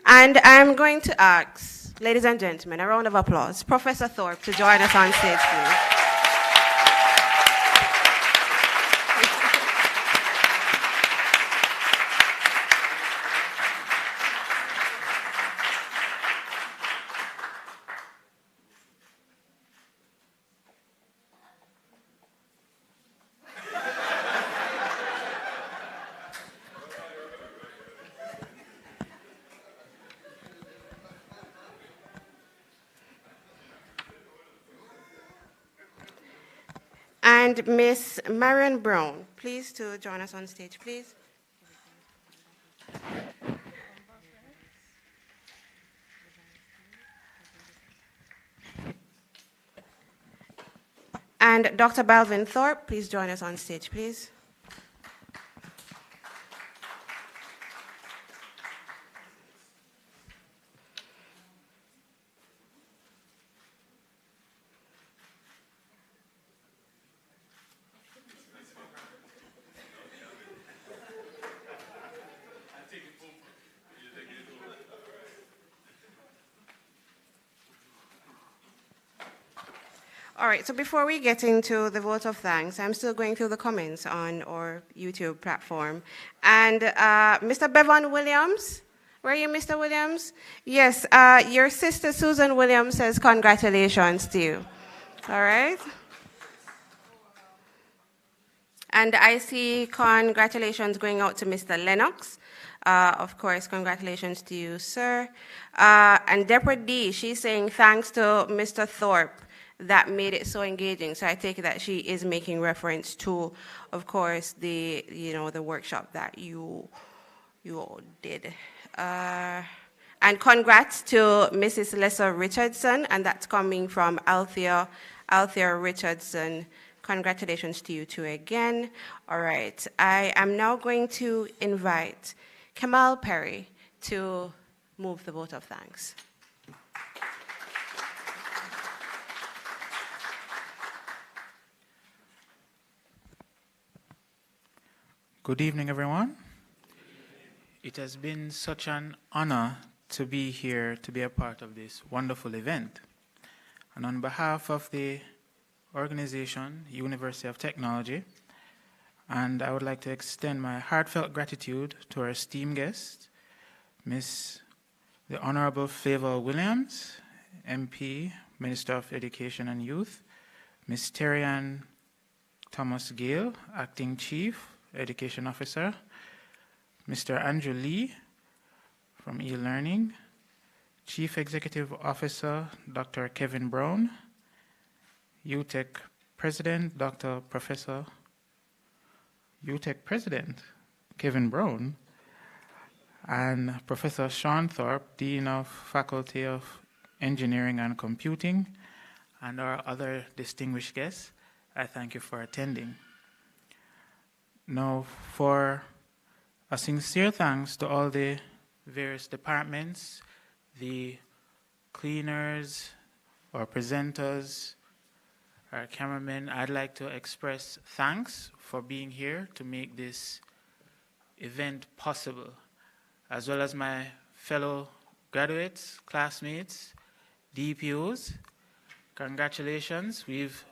And I'm going to ask, ladies and gentlemen, a round of applause, Professor Thorpe to join us on stage, please. And Miss Marion Brown, please to join us on stage, please. And Dr. Balvin Thorpe, please join us on stage, please. All right, so before we get into the vote of thanks, I'm still going through the comments on our YouTube platform. And Mr. Bevan Williams, where are you, Mr. Williams? Yes, your sister Susan Williams says congratulations to you. All right. And I see congratulations going out to Mr. Lennox. Of course, congratulations to you, sir. And Deborah D, she's saying thanks to Mr. Thorpe. That made it so engaging. So I take it that she is making reference to, of course, the workshop that you all did. And congrats to Mrs. Lessa Richardson, and that's coming from Althea Richardson. Congratulations to you two again. All right, I am now going to invite Kamal Perry to move the vote of thanks. Good evening, everyone. It has been such an honor to be here to be a part of this wonderful event. And on behalf of the organization, University of Technology, and I would like to extend my heartfelt gratitude to our esteemed guest, Ms. the Honorable Favor Williams, MP, Minister of Education and Youth, Ms. Terry-Ann Thomas Gale, Acting Chief Education Officer, Mr. Andrew Lee from e-learning, Chief Executive Officer Dr. Kevin Brown, Utech President Utech President Kevin Brown, and Professor Sean Thorpe, Dean of Faculty of Engineering and Computing, and our other distinguished guests. I thank you for attending. Now, for a sincere thanks to all the various departments, the cleaners, our presenters, our cameramen, I'd like to express thanks for being here to make this event possible, as well as my fellow graduates, classmates, DPOs. Congratulations, we've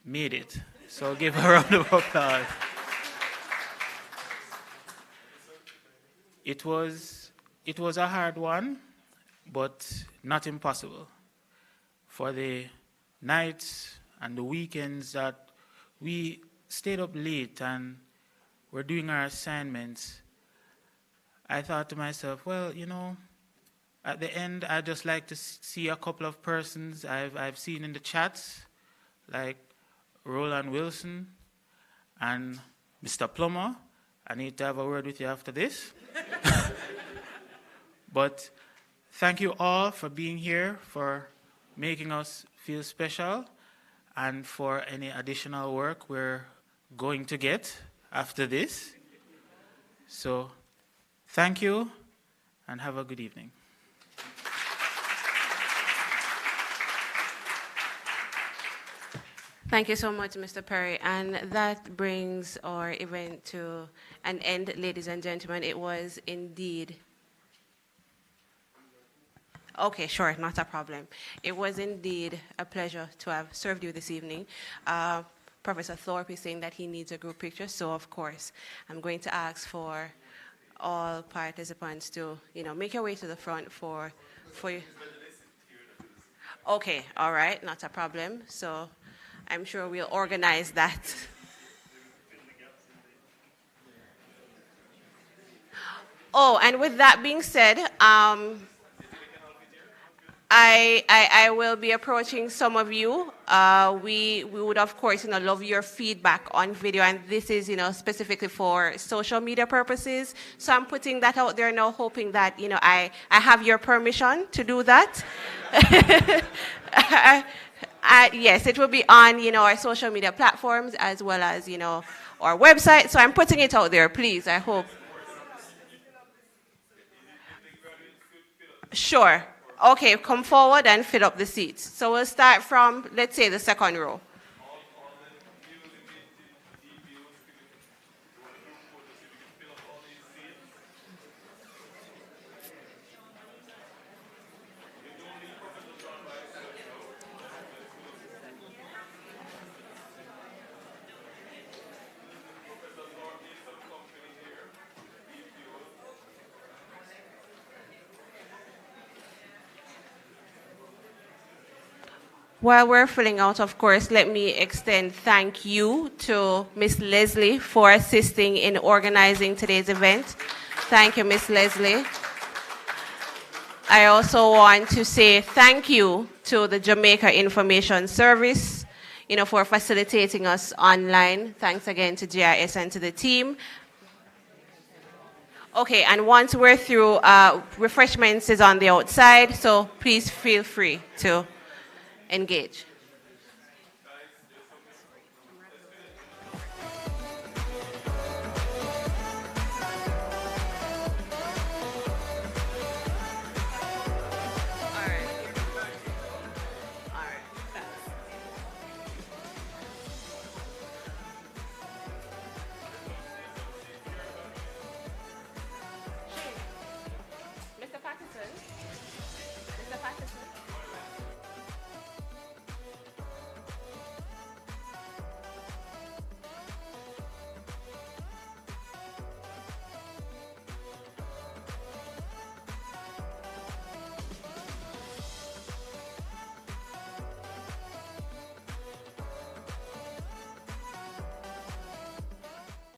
made it. So give a round of applause. It was a hard one, but not impossible. For the nights and the weekends that we stayed up late and were doing our assignments, I thought to myself, well, you know, at the end, I'd just like to see a couple of persons I've seen in the chats, like Roland Wilson and Mr. Plummer. I need to have a word with you after this. But thank you all for being here, for making us feel special, and for any additional work we're going to get after this. So thank you, and have a good evening. Thank you so much, Mr. Perry. And that brings our event to an end, ladies and gentlemen. It was indeed... Okay, sure, not a problem. It was indeed a pleasure to have served you this evening. Professor Thorpe is saying that he needs a group picture, so of course, I'm going to ask for all participants to, make your way to the front for you. Okay, all right, not a problem. So I'm sure we'll organize that. Oh, and with that being said, I will be approaching some of you. We would, of course, love your feedback on video, and this is, specifically for social media purposes. So I'm putting that out there now, hoping that, I have your permission to do that. Yes, it will be on, our social media platforms as well as, our website. So I'm putting it out there, please, I hope. Sure. Okay, come forward and fill up the seats. So we'll start from, let's say, the second row. While we're filling out, of course, let me extend thank you to Ms. Leslie for assisting in organizing today's event. Thank you, Ms. Leslie. I also want to say thank you to the Jamaica Information Service, for facilitating us online. Thanks again to GIS and to the team. Okay, and once we're through, refreshments is on the outside, so please feel free to engage.